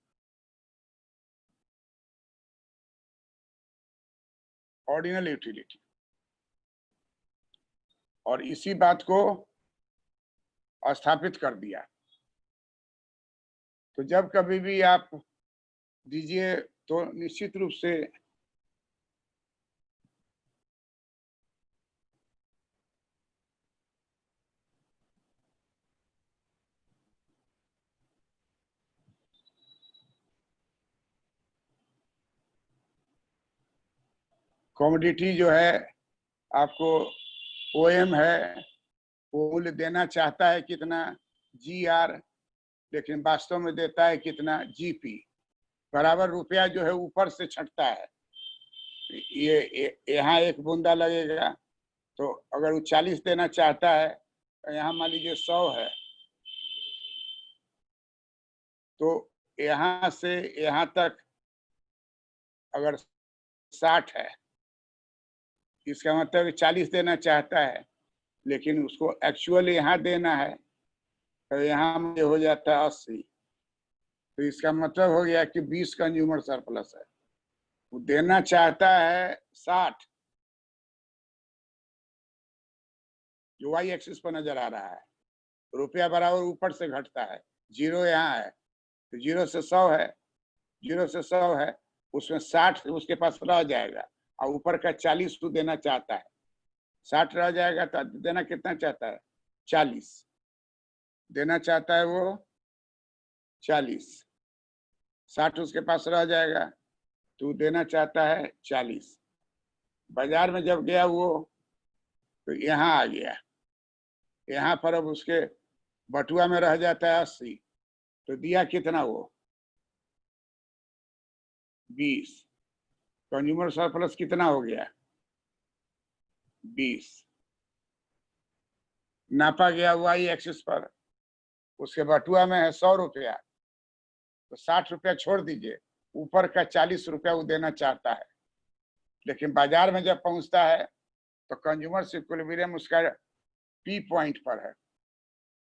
Ordinal utility. और इसी बात को स्थापित कर दिया। तो जब कभी भी आप दीजिए तो निश्चित रूप से कमोडिटी जो है आपको ओएम है, वो मूल्य देना चाहता है कितना, GR, लेकिन वास्तव में देता है कितना, GP। बराबर रुपया जो है ऊपर से छटता है। ये यहाँ एक बूंदा लगेगा, तो अगर वो 40 देना चाहता है तो यहाँ मान लीजिए 100 है, तो यहाँ से यहाँ तक अगर 60 है, इसका मतलब 40 देना चाहता है, लेकिन उसको एक्चुअल यहाँ देना है, तो यहाँ में हो जाता है 80। तो इसका मतलब हो गया कि 20 कंज्यूमर सरप्लस है। वो देना चाहता है 60, जो वाई एक्सिस पर नजर आ रहा है। रुपया बराबर ऊपर से घटता है, 0 यहाँ है, तो 0 से 100 है, 0 से 100 है, उसमें 60 उसके पास रह जाएगा, और ऊपर का 40 तो देना चाहता है। 60 रह जाएगा तो देना कितना चाहता है, 40 देना चाहता है वो, 40। 60 उसके पास रह जाएगा तो देना चाहता है 40। बाजार में जब गया वो, तो यहाँ आ गया, यहाँ पर अब उसके बटुआ में रह जाता है 80, तो दिया कितना वो, 20। कंज्यूमर सरप्लस कितना हो गया, 20। नापा गया वाई एक्सिस पर, उसके बटुआ में है 100 रुपया, तो 60 रुपया छोड़ दीजिए, ऊपर का 40 रुपया वो देना चाहता है। लेकिन बाजार में जब पहुंचता है तो कंज्यूमर इक्विलिब्रियम उसका पी पॉइंट पर है।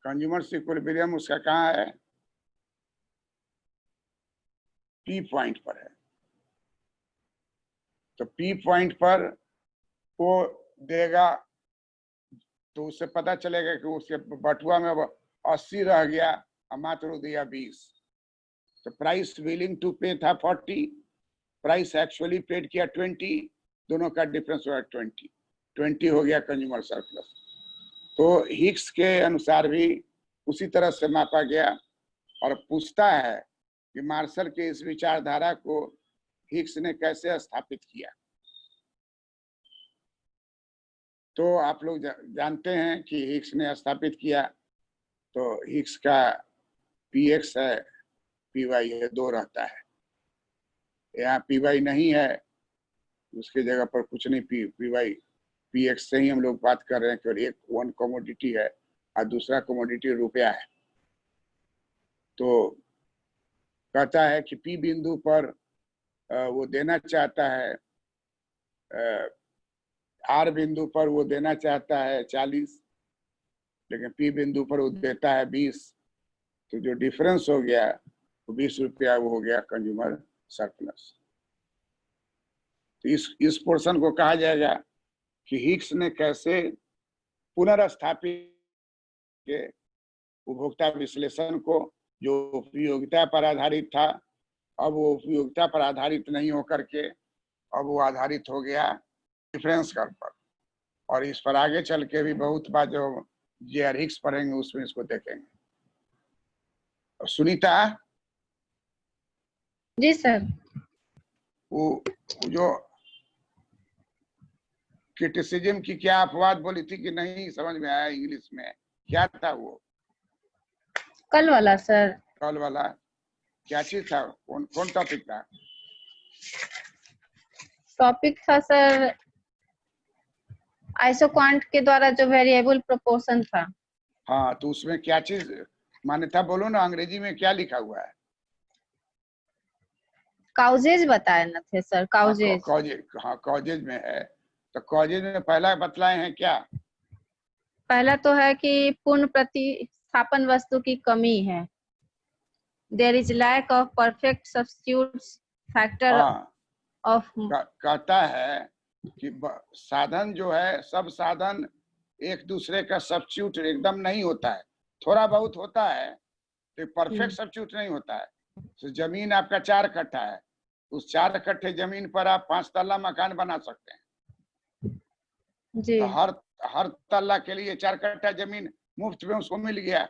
कंज्यूमर इक्विलिब्रियम उसका कहाँ है, पी पॉइंट पर है। तो पी पॉइंट पर वो देगा, तो उससे पता चलेगा कि उसके बटुआ में 80 रह गया और मात्र दिया 20। तो प्राइस विलिंग टू पे था 40, प्राइस एक्चुअली पेड किया 20, दोनों का डिफरेंस हुआ 20 हो गया कंज्यूमर सरप्लस। तो हिक्स के अनुसार भी उसी तरह से मापा गया, और पूछता है कि मार्शल के इस विचारधारा को हिक्स ने कैसे स्थापित किया। तो आप लोग जानते हैं कि हिक्स ने स्थापित किया, तो हिक्स का पीएक्स है, पीवाई है, 2 रहता है। यहाँ पीवाई नहीं है, उसके जगह पर कुछ नहीं, पीवाई पीएक्स से ही हम लोग बात कर रहे हैं, केवल एक वन कमोडिटी है और दूसरा कमोडिटी रुपया है। तो कहता है कि पी बिंदु पर वो देना चाहता है, आर बिंदु पर वो देना चाहता है 40, लेकिन पी बिंदु पर वो देता है 20। तो जो डिफरेंस हो गया वो 20 रुपया वो हो गया कंज्यूमर सरप्लस। तो इस पोर्शन को कहा जाएगा कि हिक्स ने कैसे पुनर्स्थापित के उपभोक्ता विश्लेषण को, जो उपयोगिता पर आधारित था, अब वो उपयोगिता पर आधारित नहीं होकर के अब वो आधारित हो गया डिफरेंस कर्व पर। और इस पर आगे चल के भी बहुत बात जो जे.आर. हिक्स पढ़ेंगे उसमें इसको देखेंगे। और सुनीता जी सर। वो जो क्रिटिसिज्म की क्या अपवाद बोली थी कि नहीं समझ में आया इंग्लिश में, क्या था वो कल वाला सर, कल वाला क्या चीज था, कौन टॉपिक था? टॉपिक था सर आइसोक्वांट के द्वारा जो वेरिएबल प्रोपोर्शन था। हाँ, तो उसमें क्या चीज मान्यता बोलो ना, अंग्रेजी में क्या लिखा हुआ है? काउजेज बताए न थे सर, काउजेज। हाँ कॉजेज में है। तो कॉजेज में पहला बतलाए हैं क्या? पहला तो है कि पूर्ण प्रतिस्थापन वस्तु की कमी है, there is lack of perfect substitute factor of. कहता है कि साधन जो है, सब साधन एक दूसरे का सब्स्टिट्यूट एकदम नहीं होता है, थोड़ा बहुत होता है तो परफेक्ट हम्म। सब्स्टिट्यूट नहीं होता है। तो जमीन आपका 4 कट्ठा है, उस 4 कट्ठे जमीन पर आप 5 तल्ला मकान बना सकते हैं। जी तो हर तल्ला के लिए 4 कट्ठा जमीन मुफ्त में उसको मिल गया।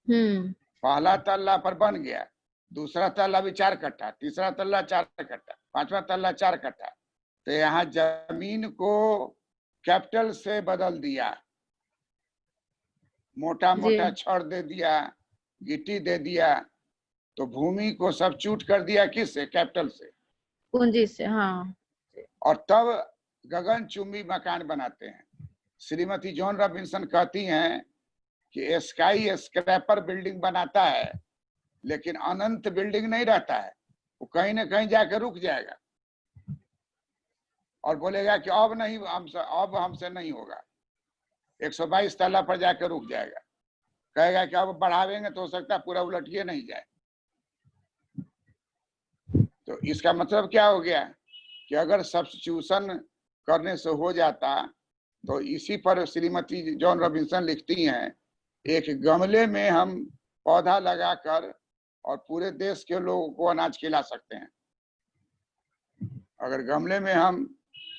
पहला तल्ला पर बन गया, दूसरा तल्ला भी 4 कट्ठा, तीसरा तल्ला 4 कट्ठा, पांचवा तल्ला 4 कट्ठा। तो यहाँ जमीन को कैपिटल से बदल दिया, मोटा मोटा छड़ दे दिया, गिट्टी दे दिया, तो भूमि को सब्स्टिट्यूट कर दिया किससे? कैपिटल से। पूंजी से, हाँ। और तब गगनचुंबी मकान बनाते हैं। श्रीमती जॉन रॉबिन्सन कहती हैं कि स्काई स्क्रैपर बिल्डिंग बनाता है लेकिन अनंत बिल्डिंग नहीं रहता है, वो कहीं ना कहीं जाकर रुक जाएगा और बोलेगा कि अब हमसे नहीं होगा, 122 तल्ला पर जाकर रुक जाएगा, कहेगा कि अब बढ़ावेंगे तो हो सकता है पूरा उलटिए नहीं जाए। तो इसका मतलब क्या हो गया कि अगर सब्स्टिट्यूशन करने से हो जाता, तो इसी पर श्रीमती जॉन रॉबिन्सन लिखती हैं, एक गमले में हम पौधा लगाकर और पूरे देश के लोगों को अनाज खिला सकते हैं। अगर गमले में हम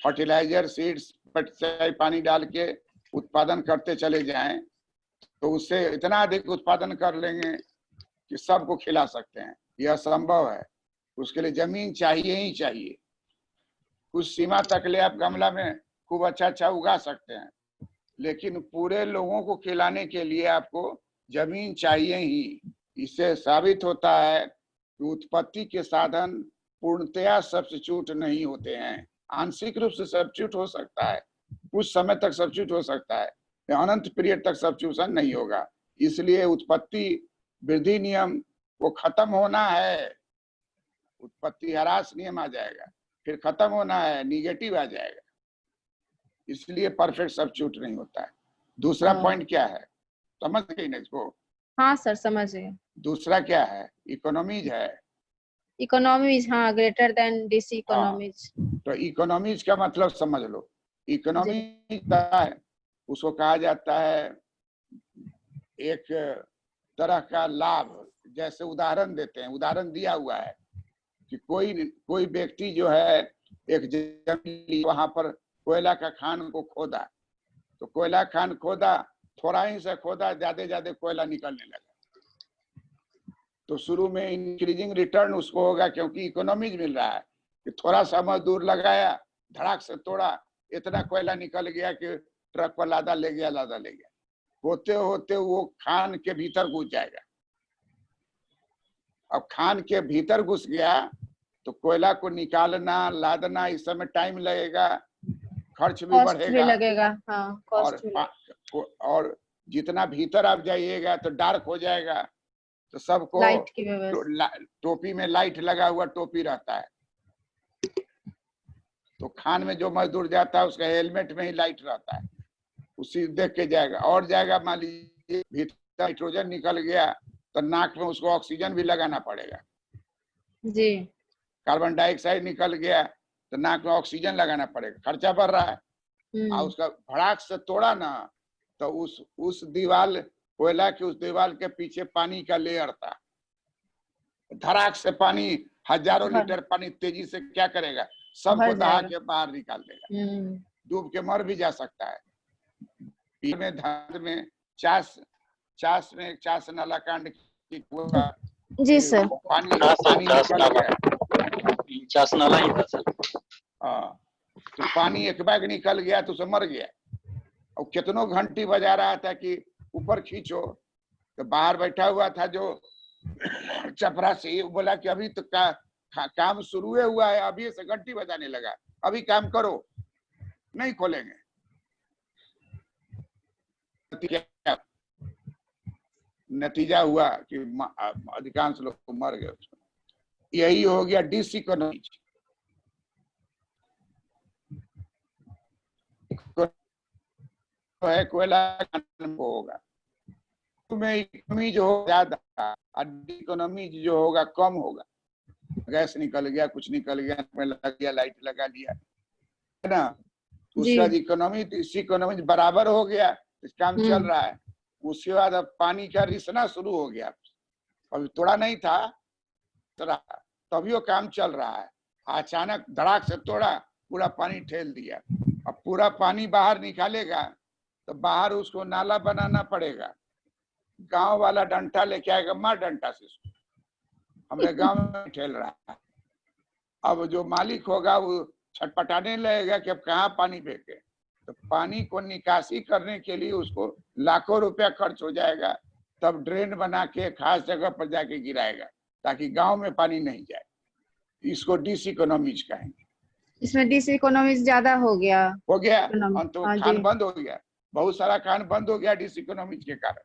फर्टिलाइजर, सीड्स, पेस्टिसाइड पानी डाल के उत्पादन करते चले जाएं, तो उससे इतना अधिक उत्पादन कर लेंगे कि सबको खिला सकते हैं। यह संभव है, उसके लिए जमीन चाहिए ही चाहिए। कुछ सीमा तक ले आप गमला में खूब अच्छा उगा सकते हैं, लेकिन पूरे लोगों को खिलाने के लिए आपको जमीन चाहिए ही। इससे साबित होता है कि उत्पत्ति के साधन पूर्णतया सब्स्टिट्यूट नहीं होते हैं। आंशिक रूप से सब्स्टिट्यूट हो सकता है, कुछ समय तक सब्स्टिट्यूट हो सकता है, अनंत पीरियड तक सब्स्टिट्यूशन नहीं होगा। इसलिए उत्पत्ति वृद्धि नियम को खत्म होना है, उत्पत्ति ह्रास नियम आ जाएगा, फिर खत्म होना है, निगेटिव आ जाएगा। इसलिए परफेक्ट सब्स्टिट्यूट नहीं होता है। दूसरा पॉइंट क्या है, समझ गई ना इसको? हाँ सर, समझ गए। दूसरा क्या है? इकोनॉमीज है। इकोनॉमीज, हाँ, ग्रेटर देन डिस इकोनॉमीज। तो इकोनॉमीज का मतलब समझ लो। इकोनॉमीज क्या है? उसको कहा जाता है एक तरह का लाभ। जैसे उदाहरण देते हैं, उदाहरण दिया हुआ है कि कोई व्यक्ति जो है एक जमीन, वहां पर कोयला का खान को खोदा, तो कोयला खान खोदा, थोड़ा ही से खोदा, ज्यादा कोयला निकलने लगा। तो शुरू में इंक्रीजिंग रिटर्न उसको होगा, क्योंकि इकोनॉमीज मिल रहा है कि थोड़ा सा मजदूर लगाया, धड़ाक से तोड़ा, इतना कोयला निकल गया कि ट्रक पर लादा ले गया। होते होते वो खान के भीतर घुस जाएगा। अब खान के भीतर घुस गया तो कोयला को निकालना, लादना, इस समय टाइम लगेगा, खर्च भी बढ़ेगा, हाँ, और जितना भीतर आप जाइएगा तो डार्क हो जाएगा। तो सबको लाइट की व्यवस्था, टोपी में लाइट लगा हुआ टोपी रहता है। तो खान में जो मजदूर जाता है उसका हेलमेट में ही लाइट रहता है, उसी देख के जाएगा। और जाएगा, मान लीजिए भीतर नाइट्रोजन निकल गया तो नाक में उसको ऑक्सीजन भी लगाना पड़ेगा जी। कार्बन डाइऑक्साइड निकल गया तो नाक में ऑक्सीजन लगाना पड़ेगा, खर्चा बढ़ रहा है। और उसका भड़ाक से तोड़ा ना, तो उस दीवार, कोयला की उस दीवार के पीछे पानी का लेयर था, धड़ाक से पानी, हजारों लीटर पानी तेजी से क्या करेगा, सबको दहा के बाहर निकाल देगा, डूब के मर भी जा सकता है। में धार में चास नाला कांड की जी सर, पानी निकल गया, चास नाला ही था सर। तो पानी एक बैग निकल गया तो उसे मर गया। और कितनों घंटी बजा रहा था कि ऊपर खींचो, तो बाहर बैठा हुआ था जो चपरासी, बोला कि अभी तो काम शुरू हुआ है, अभी से घंटी बजाने लगा, अभी काम करो, नहीं खोलेंगे। नतीजा हुआ कि अधिकांश लोग मर गए। यही हो गया डिस इकोनॉमी। है कोयला होगा में इकोनॉमी जो हो ज्यादा, इकोनॉमी जो होगा कम होगा। गैस निकल गया, कुछ निकल गया, में लगा दिया, लाइट लगा दिया, है ना, उसका इकोनॉमी बराबर हो गया, काम चल रहा है। उसके बाद अब पानी का रिसना शुरू हो गया। अभी तोड़ा नहीं था, तभी वो काम चल रहा है। अचानक धड़ाक से तोड़ा, पूरा पानी ठेल दिया। अब पूरा पानी बाहर निकालेगा तो बाहर उसको नाला बनाना पड़ेगा। गांव वाला डंडा लेके आएगा, मार डंडा से इसको। हमारे गांव में ठेल रहा है। अब जो मालिक होगा वो छटपटाने लगेगा कि अब कहाँ पानी फेंके। तो पानी को निकासी करने के लिए उसको लाखों रुपया खर्च हो जाएगा, तब ड्रेन बना के खास जगह पर जाके गिराएगा ताकि गांव में पानी नहीं जाए। इसको डिसइकोनॉमीज कहेंगे। इसमें डिसइकोनॉमीज ज्यादा हो गया। हो गया, इकोनॉमी, तो हाँ खान जी। बंद हो गया, बहुत सारा खान बंद हो गया डिसइकोनॉमीज के कारण,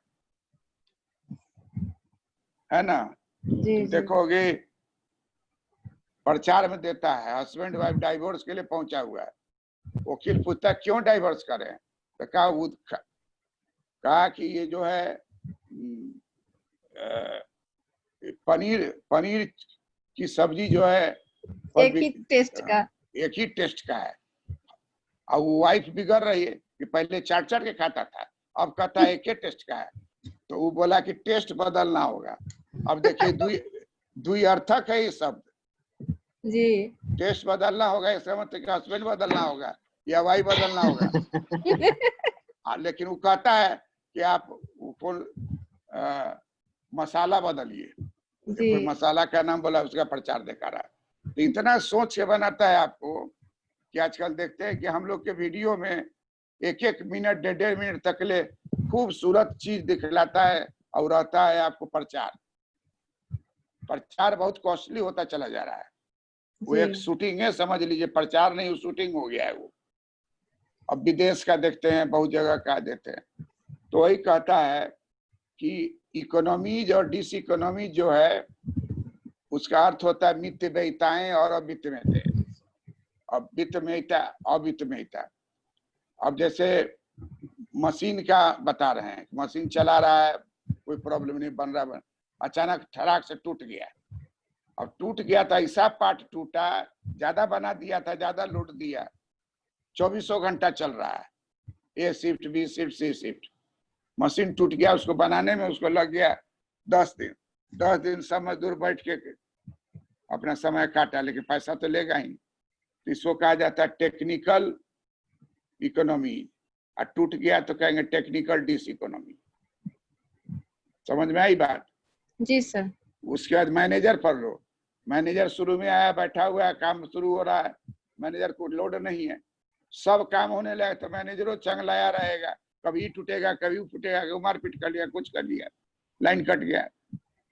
है ना। जी जी। देखोगे प्रचार में देता है हस्बैंड वाइफ डाइवोर्स के लिए पहुंचा हुआ है। वकील पूछता है क्यों डाइवोर्स करें, तो कहा कि ये जो है पनीर की सब्जी जो है एक ही टेस्ट का, एक ही टेस्ट का है। अब वो वाइफ बिगड़ रही है कि पहले चाट के खाता था, अब कहता है एक ही टेस्ट का है। तो वो बोला कि टेस्ट बदलना होगा। अब देखिए दुई अर्थक है ये शब्द जी। टेस्ट बदलना होगा, इसका मतलब कि हस्बैंड बदलना होगा या वाइफ बदलना होगा। लेकिन वो कहता है कि आप मसाला बदलिए। कोई मसाला का नाम बोला, उसका प्रचार देखा रहा है। तो इतना सोच के बनाता है आपको कि आजकल देखते हैं कि हम लोग के वीडियो में 1-1 मिनट 1.5 मिनट तक ले खूबसूरत चीज दिखलाता है और रहता है आपको प्रचार बहुत कॉस्टली होता चला जा रहा है। वो एक शूटिंग है, समझ लीजिए, प्रचार नहीं, वो शूटिंग हो गया है वो। अब विदेश का देखते हैं, बहुत जगह का देते हैं। तो वही कहता है कि इकोनॉमीज और डिसइकोनॉमीज जो है उसका अर्थ होता है मित्त व्ययिताएं और अवित्त व्ययिताएं। अब वित्त व्ययिता, अवित्त व्ययिता। अब जैसे मशीन का बता रहे हैं, मशीन चला रहा है, कोई प्रॉब्लम नहीं, बन रहा, अचानक ठराक से टूट गया। अब टूट गया था, ऐसा पार्ट टूटा, ज्यादा बना दिया था, ज्यादा लोड दिया, 2400 घंटा चल रहा है, ए शिफ्ट, बी शिफ्ट, सी शिफ्ट। मशीन टूट गया, उसको बनाने में उसको लग गया 10 दिन। 10 दिन सब मजदूर बैठ के अपना समय काटा, लेकिन पैसा तो लेगा ही। तो इसको कहा जाता है टेक्निकल इकोनॉमी। और टूट गया तो कहेंगे टेक्निकल डिसइकोनॉमी। समझ में आई बात? जी सर। उसके बाद मैनेजर पढ़ लो। मैनेजर शुरू में आया, बैठा हुआ है, काम शुरू हो रहा है, मैनेजर को लोड नहीं है, सब काम होने लगे तो मैनेजरों चंगलाया रहेगा, कभी टूटेगा, कभी फूटेगा, कभी मारपीट कर लिया, कुछ कर लिया, लाइन कट गया।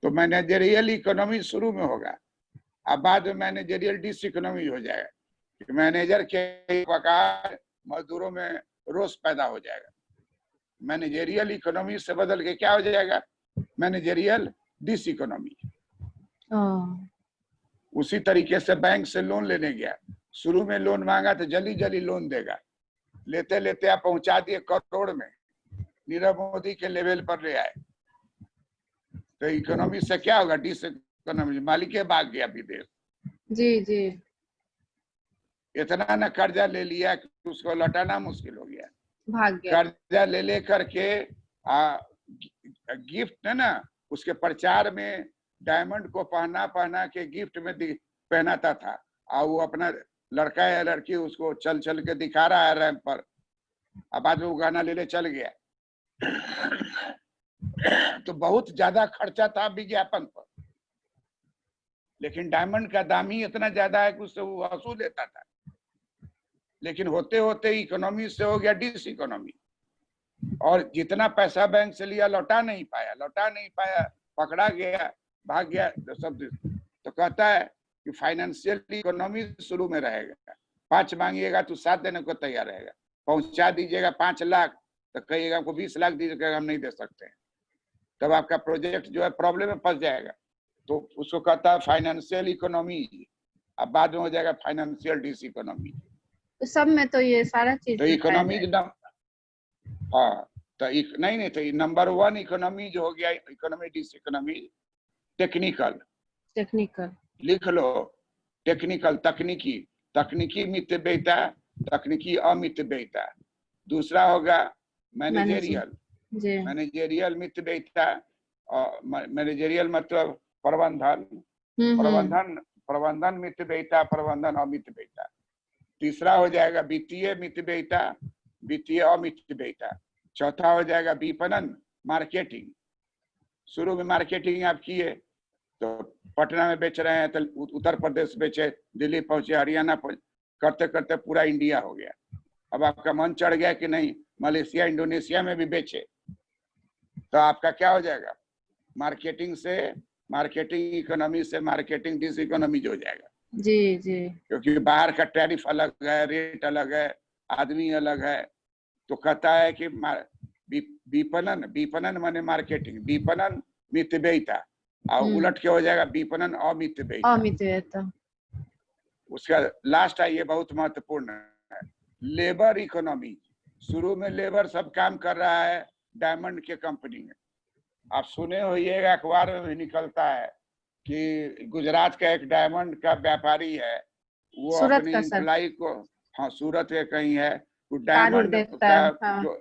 तो मैनेजरियल इकोनॉमी शुरू में होगा, अब बाद में मैनेजरियल डिसइकोनॉमी हो जाएगा। मैनेजर के बकाया मजदूरों में रोष पैदा हो जाएगा। मैनेजरियल इकोनॉमी से बदल के क्या हो जाएगा? मैनेजरियल डिसइकोनॉमी। उसी तरीके से बैंक से लोन लेने गया, शुरू में लोन मांगा तो जल्दी जल्दी लोन देगा, लेते लेते आप पहुंचा दिए करोड़ में, नीरव मोदी के लेवल पर ले आए। तो इकोनॉमी से क्या होगा? डिसइकोनॉमी। मालिक भाग गया विदेश। जी जी। इतना न कर्जा ले लिया कि उसको लौटाना मुश्किल हो गया, भाग गया। कर्जा ले करके गिफ्ट है ना, उसके प्रचार में डायमंड को पहना के गिफ्ट में पहनाता था, और वो अपना लड़का या लड़की उसको चल के दिखा रहा है रैंप पर, अब बाद में वो गाना ले चल गया। तो बहुत ज्यादा खर्चा था विज्ञापन पर, लेकिन डायमंड का दाम ही इतना ज्यादा है कि उससे वो वसूल लेता था। लेकिन होते होते इकोनॉमी से हो गया डिसइकोनॉमी, और जितना पैसा बैंक से लिया लौटा नहीं पाया, पकड़ा गया, भाग गया सब। तो कहता है कि फाइनेंशियल इकोनॉमी शुरू में रहेगा, 5 मांगिएगा तो 7 देने को तैयार रहेगा, पहुंचा दीजिएगा 5 लाख तो कहिएगा हमको 20 लाख दीजिएगा, हम नहीं दे सकते हैं, तब आपका प्रोजेक्ट जो है प्रॉब्लम में फंस जाएगा। तो उसको कहता है फाइनेंशियल इकोनॉमी, अब बाद में हो जाएगा फाइनेंशियल डिसइकोनॉमी। तो सब में तो ये सारा चीज तो इकोनॉमी, हाँ, तो नहीं तो नंबर 1 इकोनॉमी जो हो गया, इकोनॉमी डिसइकोनॉमी। टेक्निकल लिख लो, टेक्निकल तकनीकी मितव्ययिता, तकनीकी अमितव्ययिता। दूसरा होगा मैनेजरियल, जी। मैनेजेरियल मितव्ययिता, और मैनेजेरियल मतलब प्रबंधन, प्रबंधन मितव्ययिता, प्रबंधन अमितव्ययिता। तीसरा हो जाएगा वित्तीय मितव्ययिता, वित्तीय अमितव्ययिता। चौथा हो जाएगा विपणन मार्केटिंग। शुरू में मार्केटिंग आप किए तो पटना में बेच रहे हैं तो उत्तर प्रदेश बेचे, दिल्ली पहुंचे, हरियाणा पहुंचे, करते करते पूरा इंडिया हो गया। अब आपका मन चढ़ गया कि नहीं मलेशिया इंडोनेशिया में भी बेचे, तो आपका क्या हो जाएगा, मार्केटिंग से, मार्केटिंग इकोनॉमी से मार्केटिंग डिस इकोनॉमी हो जाएगा। जी जी। क्योंकि बाहर का टैरिफ अलग है, रेट अलग है, आदमी अलग है। तो कहता है कि विपणन, विपणन माने मार्केटिंग, विपणन मितव्ययिता, और उलट के हो जाएगा विपणन अमितव्ययिता। अमितव्ययिता। उसका लास्ट है, ये बहुत महत्वपूर्ण है, लेबर इकोनॉमी। शुरू में लेबर सब काम कर रहा है डायमंड के कंपनी में। आप सुने होइएगा, अखबार में भी निकलता है कि गुजरात का एक डायमंड का व्यापारी है, वो अपनी एम्प्लाई को, हाँ सूरत के कहीं है, वो डायमंड का हाँ। जो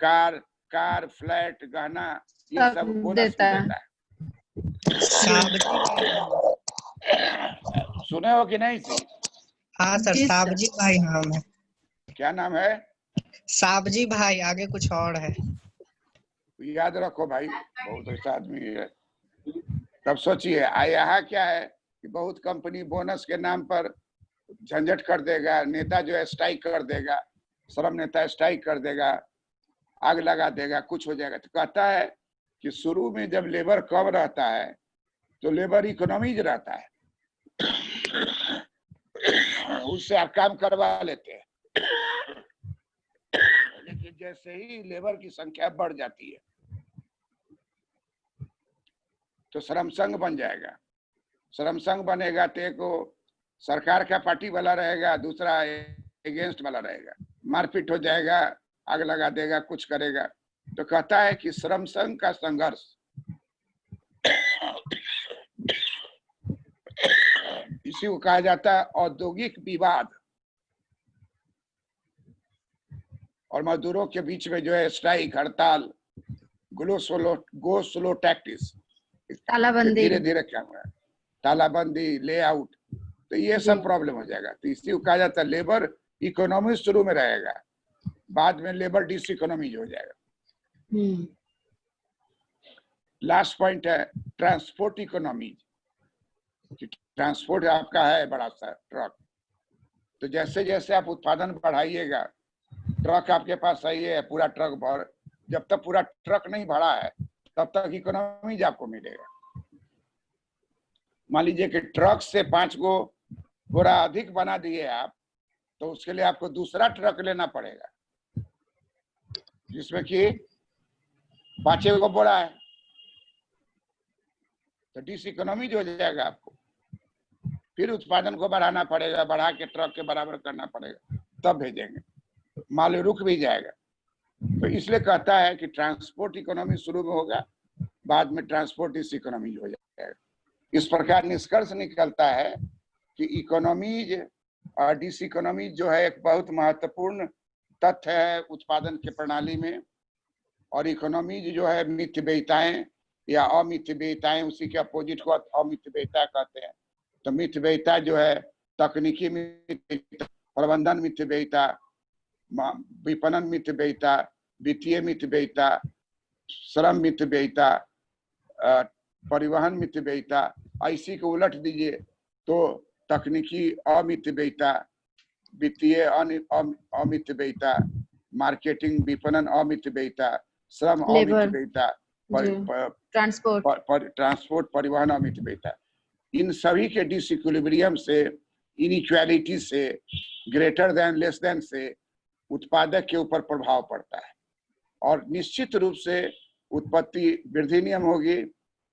कार फ्लैट गहना ये सब बोनस में देता है। सुने हो कि नहीं जी? हाँ सर, साबजी भाई नाम है। क्या नाम है? साबजी भाई, आगे कुछ और है। याद रखो भाई, बहुत ऐसा आदमी है। तब सोचिए यहाँ क्या है कि बहुत कंपनी बोनस के नाम पर झंझट कर देगा, नेता जो है स्ट्राइक कर देगा, श्रम नेता स्ट्राइक कर देगा, आग लगा देगा, कुछ हो जाएगा। तो कहता है कि शुरू में जब लेबर कम रहता है तो लेबर इकोनॉमीज रहता है, उससे आप काम करवा लेते हैं। लेकिन जैसे ही लेबर की संख्या बढ़ जाती है तो श्रम संघ बन जाएगा। श्रम संघ बनेगा तो एक सरकार का पार्टी वाला रहेगा, दूसरा अगेंस्ट वाला रहेगा, मारपीट हो जाएगा, आग लगा देगा, कुछ करेगा। तो कहता है कि श्रम संघ का संघर्ष, इसी को कहा जाता है औद्योगिक विवाद। और मजदूरों के बीच में जो है स्ट्राइक, हड़ताल, गो स्लो टैक्टिस, तालाबंदी, धीरे धीरे क्या हुआ, तालाबंदी, लेआउट, तो ये सब प्रॉब्लम हो जाएगा। तो इसी को कहा जाता है लेबर इकोनॉमी शुरू में रहेगा, बाद में लेबर डिस इकोनॉमी हो जाएगा। लास्ट पॉइंट है ट्रांसपोर्ट इकोनॉमी। ट्रांसपोर्ट आपका है बड़ा सा ट्रक, तो जैसे जैसे आप उत्पादन बढ़ाइएगा, ट्रक आपके पास सही है, पूरा ट्रक भर, जब तक पूरा ट्रक नहीं भरा है तब तक इकोनॉमी आपको मिलेगा। मान लीजिए कि ट्रक से 5 गो बोरा अधिक बना दिए आप, तो उसके लिए आपको दूसरा ट्रक लेना पड़ेगा जिसमें कि 5 गो बोरा है, तो डिस इकोनॉमी हो जाएगा। आपको फिर उत्पादन को बढ़ाना पड़ेगा, बढ़ा के ट्रक के बराबर करना पड़ेगा, तब भेजेंगे, माल रुक भी जाएगा। तो इसलिए कहता है कि ट्रांसपोर्ट इकोनॉमी शुरू में होगा, बाद में ट्रांसपोर्ट डिस इकोनॉमी हो जाएगा। इस प्रकार निष्कर्ष निकलता है कि इकोनॉमीज और डिस इकोनॉमीज जो है एक बहुत महत्वपूर्ण तथ्य है उत्पादन के प्रणाली में। और इकोनॉमीज जो है मितव्ययिताएं या अमितव्ययिताएं, उसी के अपोजिट को अमितव्ययिता कहते हैं। तो मितव्ययिता जो है तकनीकी मितव्ययिता, प्रबंधन मितव्ययिता, विपणन मितव्ययिता, वित्तीय मितव्ययिता, श्रम मितव्ययिता, परिवहन मितव्ययिता, इसी को उलट दीजिए तो तकनीकी अमितव्ययिता, वित्तीय अमितव्ययिता, मार्केटिंग विपणन अमितव्ययिता, श्रम अमितव्ययिता, ट्रांसपोर्ट परिवहन अमितव्ययिता। इन सभी के डिसइक्विलिब्रियम से, इनइक्वालिटी से, ग्रेटर देन लेस देन से उत्पादक के ऊपर प्रभाव पड़ता है। और निश्चित रूप से उत्पत्ति वृद्धि नियम होगी,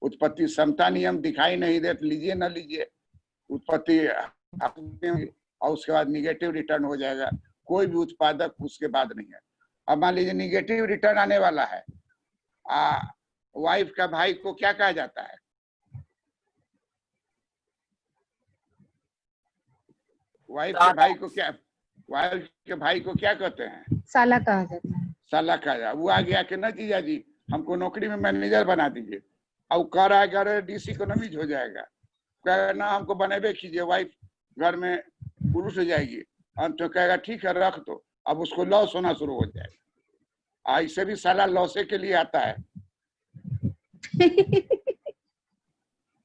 उत्पत्ति समता नियम दिखाई नहीं दे, लीजिए ना लीजिए, उत्पत्ति और उसके बाद निगेटिव रिटर्न हो जाएगा। कोई भी उत्पादक उसके बाद नहीं है। अब मान लीजिए निगेटिव रिटर्न आने वाला है, वाइफ का भाई को क्या कहा जाता है? वाइफ के भाई को क्या, वाइफ के भाई को क्या कहते हैं? साला कहा जाता है। साला खाया। वो आ गया कि ना जीजा जी हमको नौकरी में मैनेजर बना दीजिए, और कह रहा है कि अरे डिसइकोनॉमिज हो जाएगा, कहेगा ना हमको बनेबे कीजिए, वाइफ घर में पुरुष हो जाएगी, अंत तो कहेगा ठीक है रख दो, अब उसको लॉस होना शुरू हो जाएगा। ऐसे भी साला लॉसे के लिए आता है।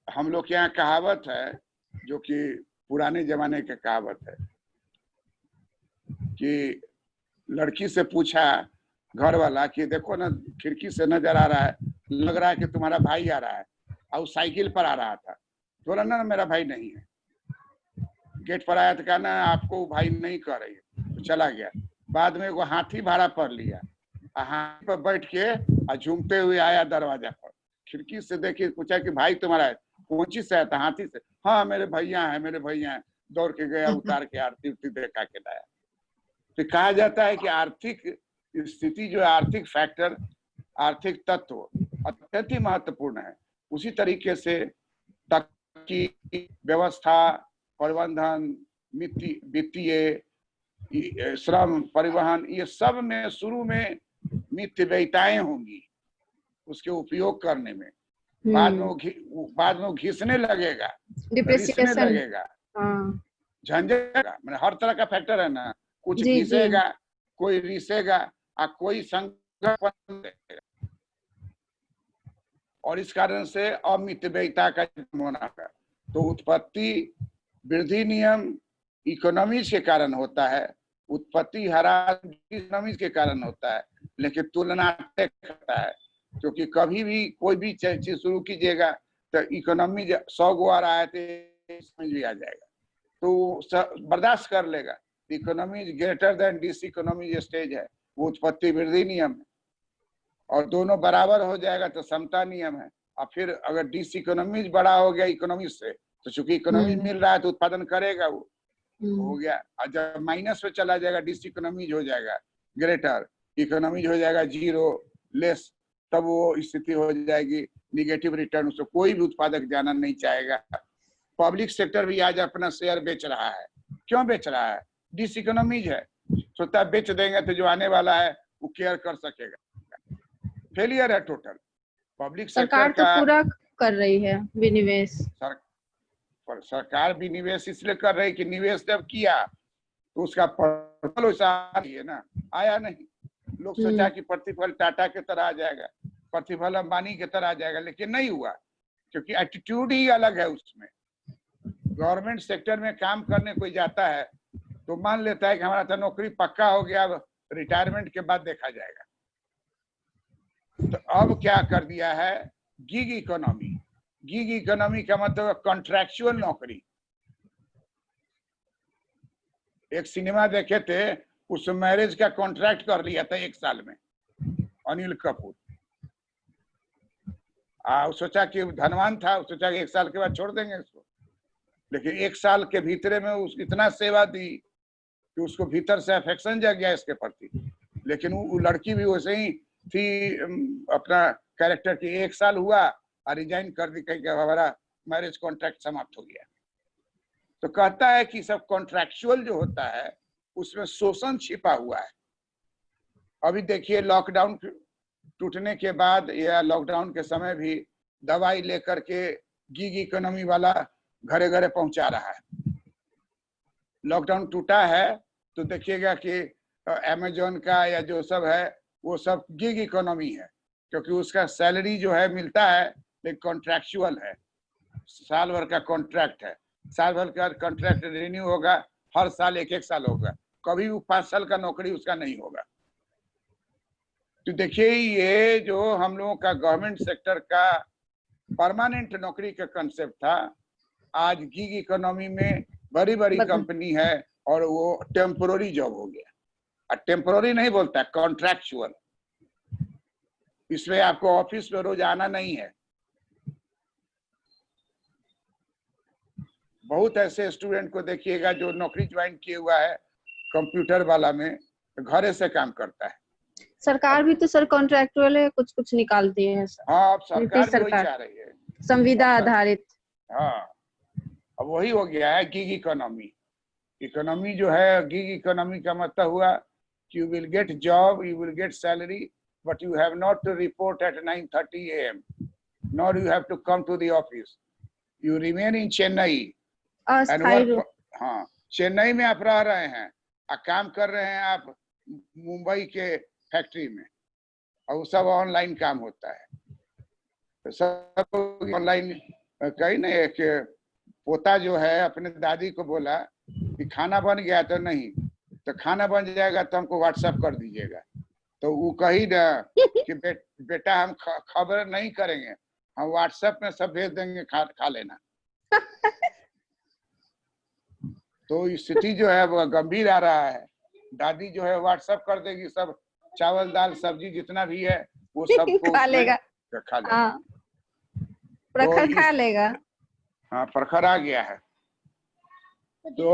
हम लोग के यहाँ कहावत है, जो कि पुराने जमाने की कहावत है, कि लड़की से पूछा घर वाला कि देखो ना खिड़की से नजर आ रहा है, लग रहा है कि तुम्हारा भाई आ रहा है, और साइकिल पर आ रहा था। बोला ना मेरा भाई नहीं है। गेट पर आया तो कहा ना आपको भाई नहीं कह रही है, तो चला गया। बाद में वो हाथी भाड़ा पर लिया, हाथी पर बैठ के झूमते हुए आया दरवाजा पर, खिड़की से देखी, पूछा कि भाई तुम्हारा है? कौन चीज से आया था? हाथी से। हाँ मेरे भैया है, मेरे भैया है। दौड़ के गया, उतार के आरती उरती देखा के लाया। तो कहा जाता है कि आर्थिक स्थिति जो है, आर्थिक फैक्टर, आर्थिक तत्व अत्यंत ही महत्वपूर्ण है। उसी तरीके से तकनीकी व्यवस्था, प्रबंधन, वित्तीय, श्रम, परिवहन, ये सब में शुरू में नित्य व्ययताएं होंगी उसके उपयोग करने में। बाद में वो घिसने लगेगा, डिप्रिसिएशन लगेगा, झंझट, मैंने हर तरह का फैक्टर है ना, कुछ घिसेगा, कोई रिसेगा, और कोई संघर्ष, और इस कारण से अमितव्ययिता का जन्म होना है। तो उत्पत्ति वृद्धि नियम इकोनॉमीज के कारण होता है, उत्पत्ति ह्रास इकोनॉमीज के कारण होता है, लेकिन तुलनात्मक होता है, क्योंकि कभी भी कोई भी चीज शुरू कीजिएगा तो इकोनॉमी 100 गो आ रहा है तो समझ भी आ जाएगा, तो बर्दाश्त कर लेगा। इकोनॉमी ग्रेटर देन डिसइकोनॉमी स्टेज है, वो उत्पत्ति वृद्धि नियम है, और दोनों बराबर हो जाएगा तो समता नियम है। और फिर अगर डिसइकोनॉमी बड़ा हो गया इकोनॉमी से, तो चूंकि इकोनॉमी मिल रहा है तो उत्पादन करेगा, वो हो गया। और जब माइनस में चला जाएगा, डिसइकोनॉमी हो जाएगा ग्रेटर, इकोनॉमी हो जाएगा जीरो लेस, तब वो स्थिति हो जाएगी निगेटिव रिटर्न। उसको कोई भी उत्पादक जाना नहीं चाहेगा। पब्लिक सेक्टर भी आज अपना शेयर बेच रहा है। क्यों बेच रहा है? डिसइकोनॉमीज है, सोचता है बेच देंगे तो जो आने वाला है वो केयर कर सकेगा। फेलियर है टोटल। पब्लिक सरकार सेक्टर तो का पूरा कर रही है विनिवेश। सरकार भी निवेश इसलिए कर रही कि निवेश जब किया तो उसका प्रतिफल वैसा है ना, आया नहीं। लोग सोचा कि प्रतिफल टाटा के तरह आ जाएगा, प्रतिफल अंबानी के तरह आ जाएगा, लेकिन नहीं हुआ, क्योंकि एटीट्यूड ही अलग है उसमें। गवर्नमेंट सेक्टर में काम करने कोई जाता है तो मान लेता है कि हमारा तो नौकरी पक्का हो गया, अब रिटायरमेंट के बाद देखा जाएगा। तो अब क्या कर दिया है? Gig economy. गिग इकोनॉमी का मतलब कॉन्ट्रैक्चुअल नौकरी। एक सिनेमा देखे थे, उस मैरिज का कॉन्ट्रैक्ट कर लिया था 1 साल में, अनिल कपूर। सोचा कि धनवान था, सोचा कि 1 साल के बाद छोड़ देंगे इसको, लेकिन 1 साल के भीतर में उसको इतना सेवा दी कि उसको भीतर से अफेक्शन जग गया इसके प्रति। लेकिन वो लड़की भी वैसे ही थी, अपना कैरेक्टर की। 1 साल हुआ और रिजाइन कर दी, कहीं हमारा मैरिज कॉन्ट्रैक्ट समाप्त हो गया। तो कहता है कि सब कॉन्ट्रैक्चुअल जो होता है उसमें शोषण छिपा हुआ है। अभी देखिए लॉकडाउन टूटने के बाद या लॉकडाउन के समय भी दवाई लेकर के गिग इकोनॉमी वाला घरे घरे पहुंचा रहा है। लॉकडाउन टूटा है तो देखिएगा कि अमेजोन का या जो सब है वो सब गिग इकोनॉमी है, क्योंकि उसका सैलरी जो है मिलता है लेकिन कॉन्ट्रैक्चुअल है, साल भर का कॉन्ट्रैक्ट है। साल भर का कॉन्ट्रैक्ट रिन्यू होगा, हर साल 1-1 साल होगा, कभी भी 5 साल का नौकरी उसका नहीं होगा। तो देखिए ये जो हम लोगों का गवर्नमेंट सेक्टर का परमानेंट नौकरी का कंसेप्ट था, आज गिग इकोनॉमी में बड़ी बड़ी कंपनी है और वो टेम्पोररी जॉब हो गया। और टेम्पोररी नहीं बोलता, कॉन्ट्रैक्चुअल। इसमें आपको ऑफिस में रोज आना नहीं है। बहुत ऐसे स्टूडेंट को देखिएगा जो नौकरी ज्वाइन किए हुआ है कंप्यूटर वाला में, घरे से काम करता है। सरकार भी तो सर कॉन्ट्रैक्चुअल है, कुछ कुछ निकालती है। हाँ, अब सरकार भी वही चाह रही है, संविदा आधारित। हाँ, अब वही हो गया है गिग इकोनॉमी। इकोनॉमी जो है, गिग इकोनॉमी का मतलब हुआ you will get job, you will get salary, but you have not to report at 9:30 a.m. nor you have to come to the office. You remain in Chennai and अस्थायी रूप work. हाँ, चेन्नई में आप रह रहे हैं और काम कर रहे हैं आप मुंबई के फैक्ट्री में, और वो सब ऑनलाइन काम होता है। तो सब ऑनलाइन। कहीं ना एक पोता जो है अपने दादी को बोला कि खाना बन गया, तो नहीं, तो खाना बन जाएगा तो हमको व्हाट्सएप कर दीजिएगा। तो वो कही ना कि बेटा हम खबर नहीं करेंगे, हम व्हाट्सएप में सब भेज देंगे, खा लेना। तो स्थिति जो है वो गंभीर आ रहा है। दादी जो है व्हाट्सएप कर देगी, सब चावल दाल सब्जी जितना भी है वो सबको खा लेगा। खा लेगा। हाँ, प्रखर खा लेगा। हाँ, प्रखर आ गया है। तो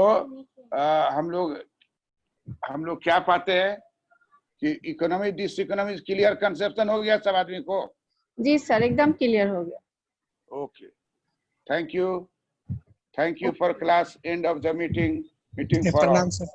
हम लोग क्या पाते हैं कि इकोनॉमी डिसइकोनॉमी क्लियर कंसेप्शन हो गया सब आदमी को। जी सर, एकदम क्लियर हो गया। Okay, thank you for class, end of the meeting for प्रणाम सर।